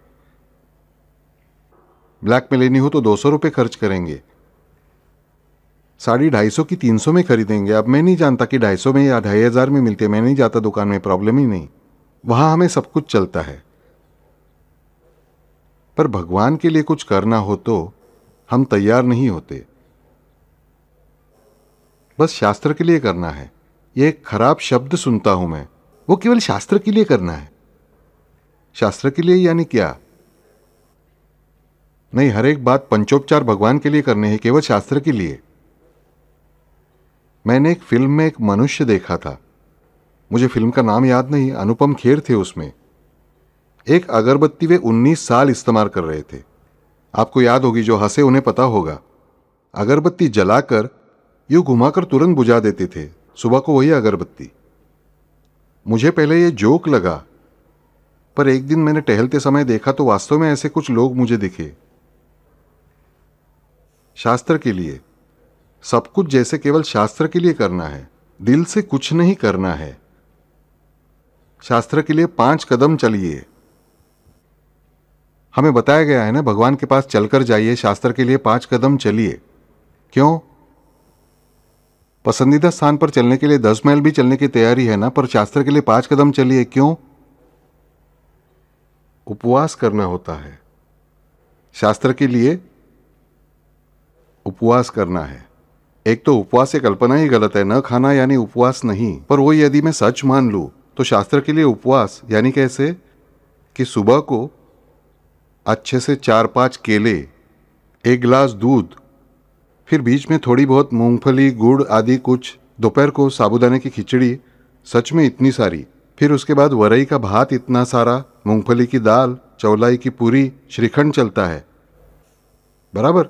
ब्लैक में लेनी हो तो 200 रुपये खर्च करेंगे, साड़ी 250 की 300 में खरीदेंगे। अब मैं नहीं जानता कि 250 में या 2500 में मिलती है, मैं नहीं जाता दुकान में, प्रॉब्लम ही नहीं, वहां हमें सब कुछ चलता है। पर भगवान के लिए कुछ करना हो तो हम तैयार नहीं होते। बस शास्त्र के लिए करना है। ये एक खराब शब्द सुनता हूं मैं, वो केवल शास्त्र के लिए करना है। शास्त्र के लिए यानी क्या? नहीं, हर एक बात पंचोपचार भगवान के लिए करने हैं, केवल शास्त्र के लिए। मैंने एक फिल्म में एक मनुष्य देखा था, मुझे फिल्म का नाम याद नहीं, अनुपम खेर थे उसमें। एक अगरबत्ती वे 19 साल इस्तेमाल कर रहे थे। आपको याद होगी, जो हंसे उन्हें पता होगा। अगरबत्ती जलाकर यूं घुमाकर तुरंत बुझा देते थे, सुबह को वही अगरबत्ती। मुझे पहले ये जोक लगा, पर एक दिन मैंने टहलते समय देखा तो वास्तव में ऐसे कुछ लोग मुझे दिखे। शास्त्र के लिए सब कुछ जैसे केवल शास्त्र के लिए करना है, दिल से कुछ नहीं करना है। शास्त्र के लिए 5 कदम चलिए। हमें बताया गया है ना, भगवान के पास चलकर जाइए, शास्त्र के लिए 5 कदम चलिए। क्यों? पसंदीदा स्थान पर चलने के लिए 10 माइल भी चलने की तैयारी है ना, पर शास्त्र के लिए 5 कदम चलिए। क्यों? उपवास करना होता है। शास्त्र के लिए उपवास करना है। एक तो उपवास से कल्पना ही गलत है, न खाना यानी उपवास नहीं। पर वो यदि मैं सच मान लूं तो शास्त्र के लिए उपवास यानी कैसे कि सुबह को अच्छे से 4-5 केले, 1 गिलास दूध, फिर बीच में थोड़ी बहुत मूंगफली, गुड़ आदि कुछ, दोपहर को साबूदाने की खिचड़ी, सच में इतनी सारी, फिर उसके बाद वरई का भात इतना सारा, मूंगफली की दाल, चौलाई की पूरी, श्रीखंड चलता है, बराबर,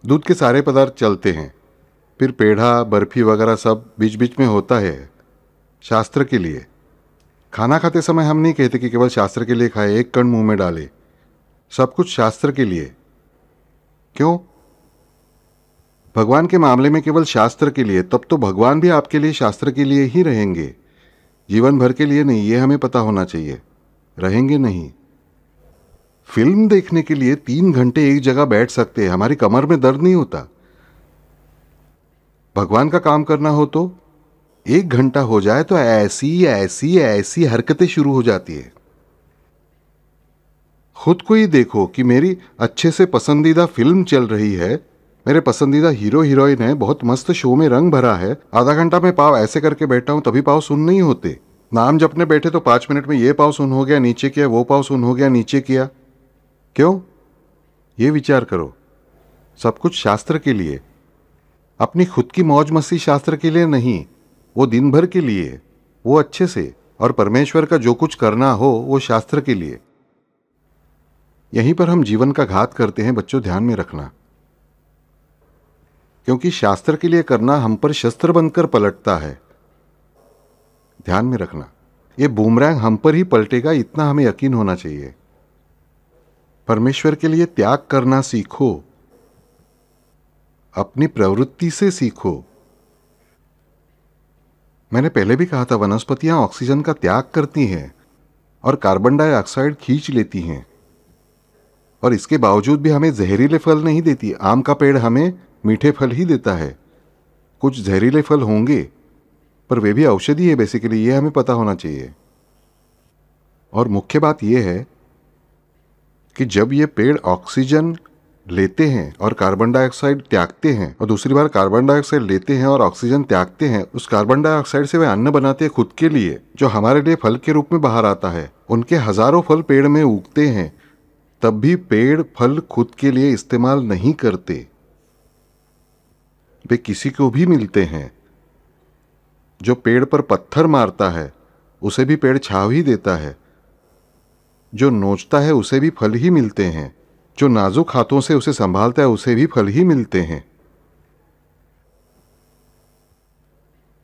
दूध के सारे पदार्थ चलते हैं, फिर पेढ़ा, बर्फी वगैरह सब बीच बीच में होता है शास्त्र के लिए। खाना खाते समय हम नहीं कहते कि केवल शास्त्र के लिए खाए, एक कण मुंह में डाले, सब कुछ शास्त्र के लिए। क्यों? भगवान के मामले में केवल शास्त्र के लिए, तब तो भगवान भी आपके लिए शास्त्र के लिए ही रहेंगे, जीवन भर के लिए नहीं। ये हमें पता होना चाहिए, रहेंगे नहीं। फिल्म देखने के लिए 3 घंटे एक जगह बैठ सकते हैं, हमारी कमर में दर्द नहीं होता। भगवान का काम करना हो तो 1 घंटा हो जाए तो ऐसी ऐसी ऐसी हरकतें शुरू हो जाती है। खुद को ही देखो कि मेरी अच्छे से पसंदीदा फिल्म चल रही है, मेरे पसंदीदा हीरो हीरोइन है, बहुत मस्त शो में रंग भरा है, आधा घंटा में पाव ऐसे करके बैठा हूं, तभी पाव सुन नहीं होते। नाम जपने बैठे तो 5 मिनट में ये पाव सुन हो गया, नीचे किया, वो पाव सुन हो गया, नीचे किया। क्यों? ये विचार करो। सब कुछ शास्त्र के लिए, अपनी खुद की मौज मस्ती शास्त्र के लिए नहीं, वो दिन भर के लिए, वो अच्छे से, और परमेश्वर का जो कुछ करना हो वो शास्त्र के लिए। यहीं पर हम जीवन का घात करते हैं बच्चों, ध्यान में रखना। क्योंकि शास्त्र के लिए करना हम पर शस्त्र बनकर पलटता है, ध्यान में रखना। ये बूमरैंग हम पर ही पलटेगा, इतना हमें यकीन होना चाहिए। परमेश्वर के लिए त्याग करना सीखो, अपनी प्रवृत्ति से सीखो। मैंने पहले भी कहा था, वनस्पतियां ऑक्सीजन का त्याग करती हैं और कार्बन डाइऑक्साइड खींच लेती हैं, और इसके बावजूद भी हमें जहरीले फल नहीं देती। आम का पेड़ हमें मीठे फल ही देता है, कुछ जहरीले फल होंगे पर वे भी औषधि है बेसिकली, ये हमें पता होना चाहिए। और मुख्य बात यह है कि जब ये पेड़ ऑक्सीजन लेते हैं और कार्बन डाइऑक्साइड त्यागते हैं, और दूसरी बार कार्बन डाइऑक्साइड लेते हैं और ऑक्सीजन त्यागते हैं, उस कार्बन डाइऑक्साइड से वे अन्न बनाते हैं खुद के लिए, जो हमारे लिए फल के रूप में बाहर आता है। उनके हजारों फल पेड़ में उगते हैं, तब भी पेड़ फल खुद के लिए इस्तेमाल नहीं करते, वे किसी को भी मिलते हैं। जो पेड़ पर पत्थर मारता है उसे भी पेड़ छाव ही देता है, जो नोचता है उसे भी फल ही मिलते हैं, जो नाजुक हाथों से उसे संभालता है उसे भी फल ही मिलते हैं।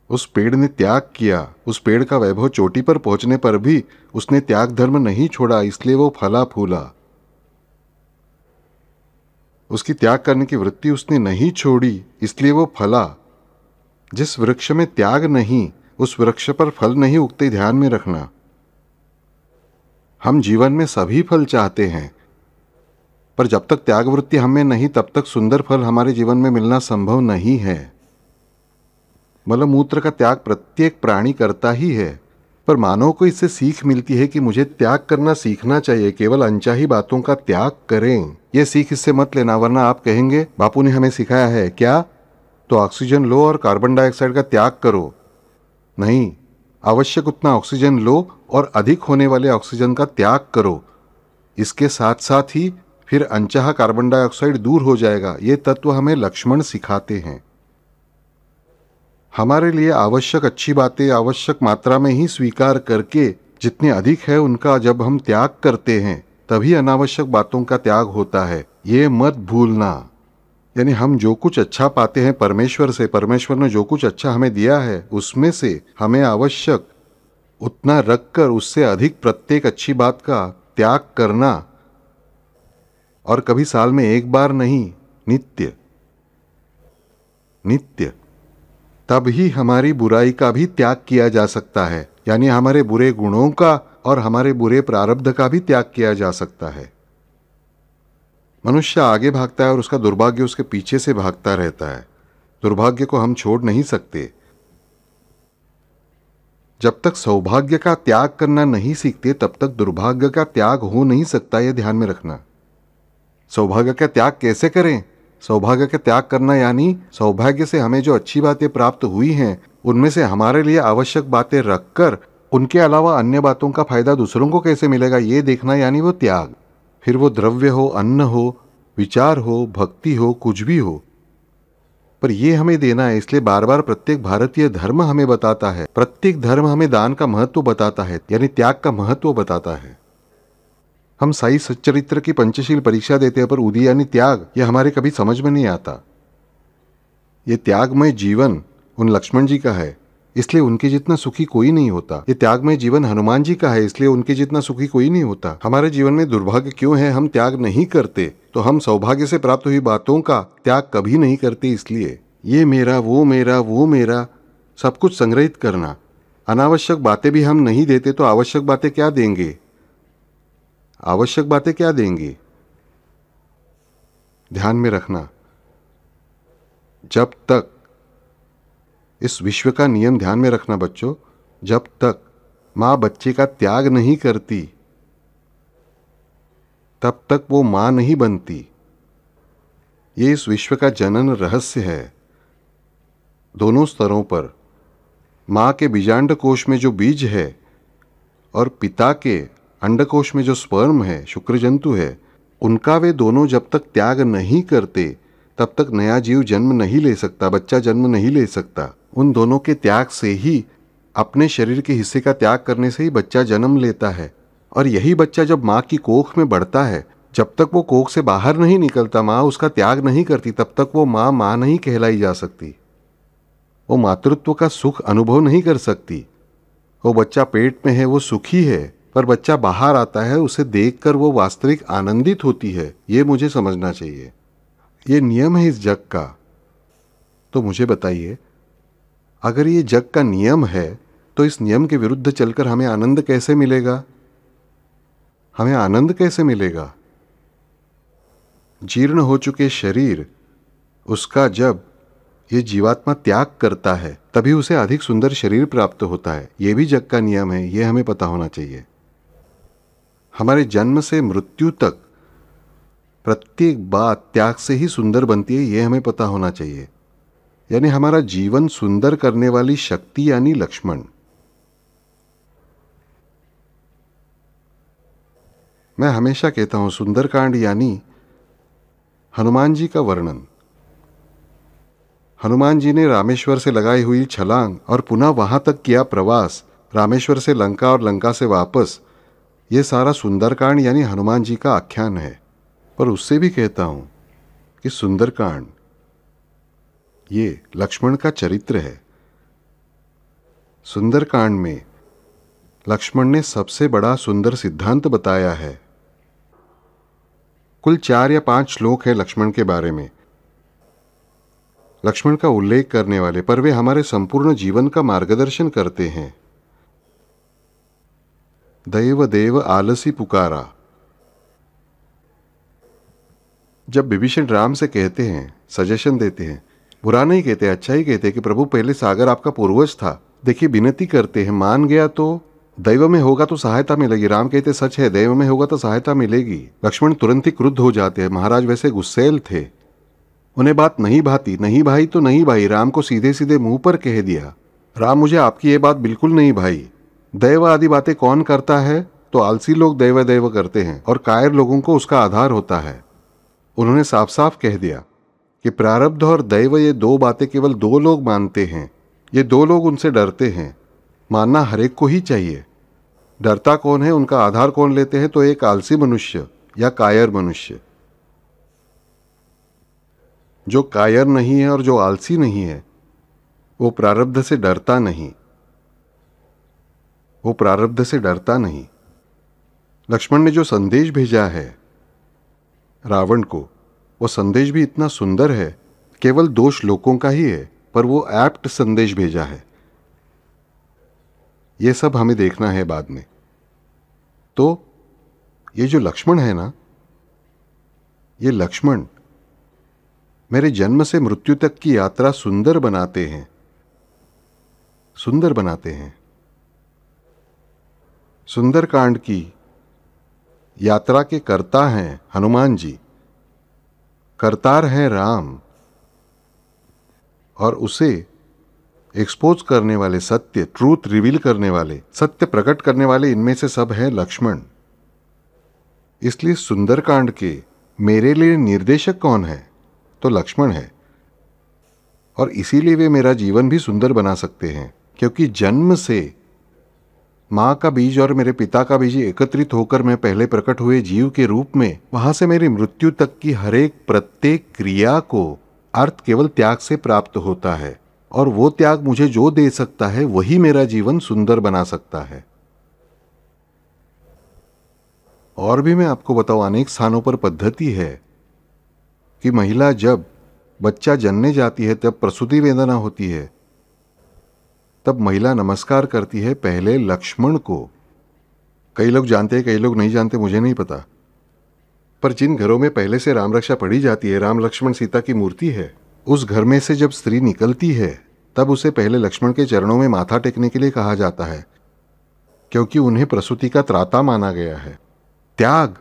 उस पेड़ ने त्याग किया, उस पेड़ का वैभव चोटी पर पहुंचने पर भी उसने त्याग धर्म नहीं छोड़ा, इसलिए वो फला फूला। उसकी त्याग करने की वृत्ति उसने नहीं छोड़ी, इसलिए वो फला। जिस वृक्ष में त्याग नहीं, उस वृक्ष पर फल नहीं उगते, ध्यान में रखना। हम जीवन में सभी फल चाहते हैं, पर जब तक त्याग वृत्ति हमें नहीं, तब तक सुंदर फल हमारे जीवन में मिलना संभव नहीं है। मलमूत्र का त्याग प्रत्येक प्राणी करता ही है, पर मानव को इससे सीख मिलती है कि मुझे त्याग करना सीखना चाहिए। केवल अनचाही बातों का त्याग करें, यह सीख इससे मत लेना, वरना आप कहेंगे बापू ने हमें सिखाया है क्या, तो ऑक्सीजन लो और कार्बन डाइऑक्साइड का त्याग करो। नहीं, आवश्यक उतना ऑक्सीजन लो और अधिक होने वाले ऑक्सीजन का त्याग करो। इसके साथ साथ ही फिर अनचाहा कार्बन डाइऑक्साइड दूर हो जाएगा। ये तत्व हमें लक्ष्मण सिखाते हैं। हमारे लिए आवश्यक अच्छी बातें आवश्यक मात्रा में ही स्वीकार करके, जितनी अधिक है उनका जब हम त्याग करते हैं, तभी अनावश्यक बातों का त्याग होता है। ये मत भूलना। यानी हम जो कुछ अच्छा पाते हैं परमेश्वर से, परमेश्वर ने जो कुछ अच्छा हमें दिया है, उसमें से हमें आवश्यक उतना रखकर उससे अधिक प्रत्येक अच्छी बात का त्याग करना। और कभी साल में एक बार नहीं, नित्य नित्य। तब ही हमारी बुराई का भी त्याग किया जा सकता है, यानी हमारे बुरे गुणों का और हमारे बुरे प्रारब्ध का भी त्याग किया जा सकता है। मनुष्य आगे भागता है और उसका दुर्भाग्य उसके पीछे से भागता रहता है। दुर्भाग्य को हम छोड़ नहीं सकते। जब तक सौभाग्य का त्याग करना नहीं सीखते, तब तक दुर्भाग्य का त्याग हो नहीं सकता। यह ध्यान में रखना। सौभाग्य का त्याग कैसे करें? सौभाग्य का त्याग करना यानी सौभाग्य से हमें जो अच्छी बातें प्राप्त हुई हैं, उनमें से हमारे लिए आवश्यक बातें रखकर उनके अलावा अन्य बातों का फायदा दूसरों को कैसे मिलेगा, ये देखना, यानी वो त्याग। फिर वो द्रव्य हो, अन्न हो, विचार हो, भक्ति हो, कुछ भी हो, पर ये हमें देना है। इसलिए बार बार प्रत्येक भारतीय धर्म हमें बताता है, प्रत्येक धर्म हमें दान का महत्व बताता है, यानी त्याग का महत्व बताता है। हम साई सच्चरित्र की पंचशील परीक्षा देते हैं, पर उदी यानी त्याग, यह हमारे कभी समझ में नहीं आता। ये त्यागमय जीवन उन लक्ष्मण जी का है, इसलिए उनके जितना सुखी कोई नहीं होता। ये त्यागमय जीवन हनुमान जी का है, इसलिए उनके जितना सुखी कोई नहीं होता। हमारे जीवन में दुर्भाग्य क्यों है? हम त्याग नहीं करते, तो हम सौभाग्य से प्राप्त हुई बातों का त्याग कभी नहीं करते। इसलिए ये मेरा, वो मेरा, वो मेरा, सब कुछ संग्रहित करना। अनावश्यक बातें भी हम नहीं देते, तो आवश्यक बातें क्या देंगे? आवश्यक बातें क्या देंगे? ध्यान में रखना। जब तक, इस विश्व का नियम ध्यान में रखना बच्चों, जब तक मां बच्चे का त्याग नहीं करती, तब तक वो मां नहीं बनती। ये इस विश्व का जनन रहस्य है। दोनों स्तरों पर, मां के बीजांड कोश में जो बीज है और पिता के अंडकोश में जो स्पर्म है, शुक्र जंतु है, उनका वे दोनों जब तक त्याग नहीं करते, तब तक नया जीव जन्म नहीं ले सकता, बच्चा जन्म नहीं ले सकता। उन दोनों के त्याग से ही, अपने शरीर के हिस्से का त्याग करने से ही बच्चा जन्म लेता है। और यही बच्चा जब माँ की कोख में बढ़ता है, जब तक वो कोख से बाहर नहीं निकलता, माँ उसका त्याग नहीं करती, तब तक वो माँ माँ नहीं कहलाई जा सकती। वो मातृत्व का सुख अनुभव नहीं कर सकती। वो बच्चा पेट में है, वो सुखी है, पर बच्चा बाहर आता है, उसे देखकर वो वास्तविक आनंदित होती है। ये मुझे समझना चाहिए। ये नियम है इस जग का। तो मुझे बताइए, अगर ये जग का नियम है, तो इस नियम के विरुद्ध चलकर हमें आनंद कैसे मिलेगा? हमें आनंद कैसे मिलेगा? जीर्ण हो चुके शरीर, उसका जब ये जीवात्मा त्याग करता है, तभी उसे अधिक सुंदर शरीर प्राप्त होता है। ये भी जग का नियम है, ये हमें पता होना चाहिए। हमारे जन्म से मृत्यु तक प्रत्येक बात त्याग से ही सुंदर बनती है, ये हमें पता होना चाहिए। यानी हमारा जीवन सुंदर करने वाली शक्ति यानी लक्ष्मण। मैं हमेशा कहता हूं, सुंदरकांड यानी हनुमान जी का वर्णन। हनुमान जी ने रामेश्वर से लगाई हुई छलांग और पुनः वहां तक किया प्रवास, रामेश्वर से लंका और लंका से वापस, ये सारा सुंदरकांड यानी हनुमान जी का आख्यान है। पर उससे भी कहता हूं कि सुंदरकांड ये लक्ष्मण का चरित्र है। सुंदरकांड में लक्ष्मण ने सबसे बड़ा सुंदर सिद्धांत बताया है। कुल 4 या 5 श्लोक है लक्ष्मण के बारे में, लक्ष्मण का उल्लेख करने वाले, पर वे हमारे संपूर्ण जीवन का मार्गदर्शन करते हैं। दैव देव आलसी पुकारा। जब विभीषण राम से कहते हैं, सजेशन देते हैं, बुरा नहीं कहते, अच्छा ही कहते हैं कि प्रभु पहले सागर आपका पूर्वज था, देखिए विनती करते हैं, मान गया तो दैव में होगा तो सहायता मिलेगी। राम कहते सच है, दैव में होगा तो सहायता मिलेगी। लक्ष्मण तुरंत ही क्रुद्ध हो जाते हैं, महाराज वैसे गुस्सैल थे, उन्हें बात नहीं भाती, नहीं भाई तो नहीं भाई, राम को सीधे सीधे मुंह पर कह दिया, राम मुझे आपकी ये बात बिल्कुल नहीं भाई, दैव आदि बातें कौन करता है, तो आलसी लोग दैव दैव करते हैं और कायर लोगों को उसका आधार होता है। उन्होंने साफ साफ कह दिया कि प्रारब्ध और दैव ये 2 बातें केवल 2 लोग मानते हैं, ये 2 लोग उनसे डरते हैं, मानना हर एक को ही चाहिए। डरता कौन है, उनका आधार कौन लेते हैं, तो एक आलसी मनुष्य या कायर मनुष्य। जो कायर नहीं है और जो आलसी नहीं है वो प्रारब्ध से डरता नहीं, वो प्रारब्ध से डरता नहीं। लक्ष्मण ने जो संदेश भेजा है रावण को, वो संदेश भी इतना सुंदर है, केवल 2 श्लोकों का ही है, पर वो एप्ट संदेश भेजा है। ये सब हमें देखना है बाद में। तो ये जो लक्ष्मण है ना, ये लक्ष्मण मेरे जन्म से मृत्यु तक की यात्रा सुंदर बनाते हैं, सुंदर बनाते हैं। सुंदरकांड की यात्रा के कर्ता हैं हनुमान जी, करतार हैं राम, और उसे एक्सपोज करने वाले, सत्य ट्रूथ रिवील करने वाले, सत्य प्रकट करने वाले, इनमें से सब हैं लक्ष्मण। इसलिए सुंदरकांड के मेरे लिए निर्देशक कौन है, तो लक्ष्मण है, और इसीलिए वे मेरा जीवन भी सुंदर बना सकते हैं, क्योंकि जन्म से माँ का बीज और मेरे पिता का बीज एकत्रित होकर मैं पहले प्रकट हुए जीव के रूप में, वहां से मेरी मृत्यु तक की हर एक प्रत्येक क्रिया को अर्थ केवल त्याग से प्राप्त होता है, और वो त्याग मुझे जो दे सकता है वही मेरा जीवन सुंदर बना सकता है। और भी मैं आपको बताऊं, अनेक स्थानों पर पद्धति है कि महिला जब बच्चा जन्मने जाती है, तब प्रसूति वेदना होती है, तब महिला नमस्कार करती है पहले लक्ष्मण को। कई लोग जानते हैं, कई लोग नहीं जानते, मुझे नहीं पता, पर जिन घरों में पहले से राम रक्षा पढ़ी जाती है, राम लक्ष्मण सीता की मूर्ति है, उस घर में से जब स्त्री निकलती है तब उसे पहले लक्ष्मण के चरणों में माथा टेकने के लिए कहा जाता है, क्योंकि उन्हें प्रसूति का त्राता माना गया है। त्याग,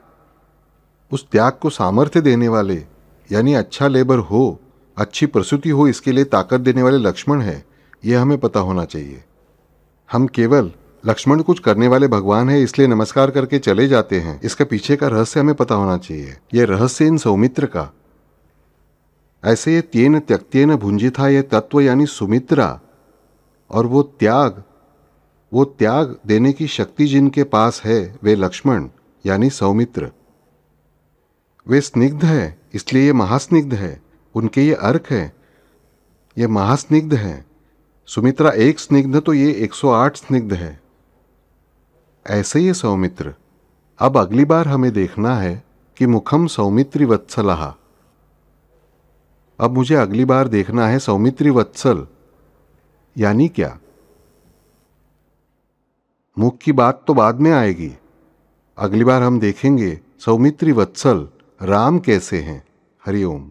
उस त्याग को सामर्थ्य देने वाले, यानी अच्छा लेबर हो, अच्छी प्रसूति हो, इसके लिए ताकत देने वाले लक्ष्मण है, यह हमें पता होना चाहिए। हम केवल लक्ष्मण कुछ करने वाले भगवान है इसलिए नमस्कार करके चले जाते हैं, इसके पीछे का रहस्य हमें पता होना चाहिए। यह रहस्य इन सौमित्र का, ऐसे ये तेन त्यक्तेन भुंजिथा, ये तत्व यानी सुमित्रा, और वो त्याग देने की शक्ति जिनके पास है वे लक्ष्मण यानी सौमित्र। वे स्निग्ध है इसलिए ये महास्निग्ध है, उनके ये अर्क है, ये महास्निग्ध है। सुमित्रा एक स्निग्ध तो ये 108 स्निग्ध है। ऐसे ये सौमित्र। अब अगली बार हमें देखना है कि मुखम सौमित्री वत्सलः। अब मुझे अगली बार देखना है सौमित्री वत्सल यानी क्या। मुख की बात तो बाद में आएगी, अगली बार हम देखेंगे सौमित्री वत्सल राम कैसे हैं। हरिओम।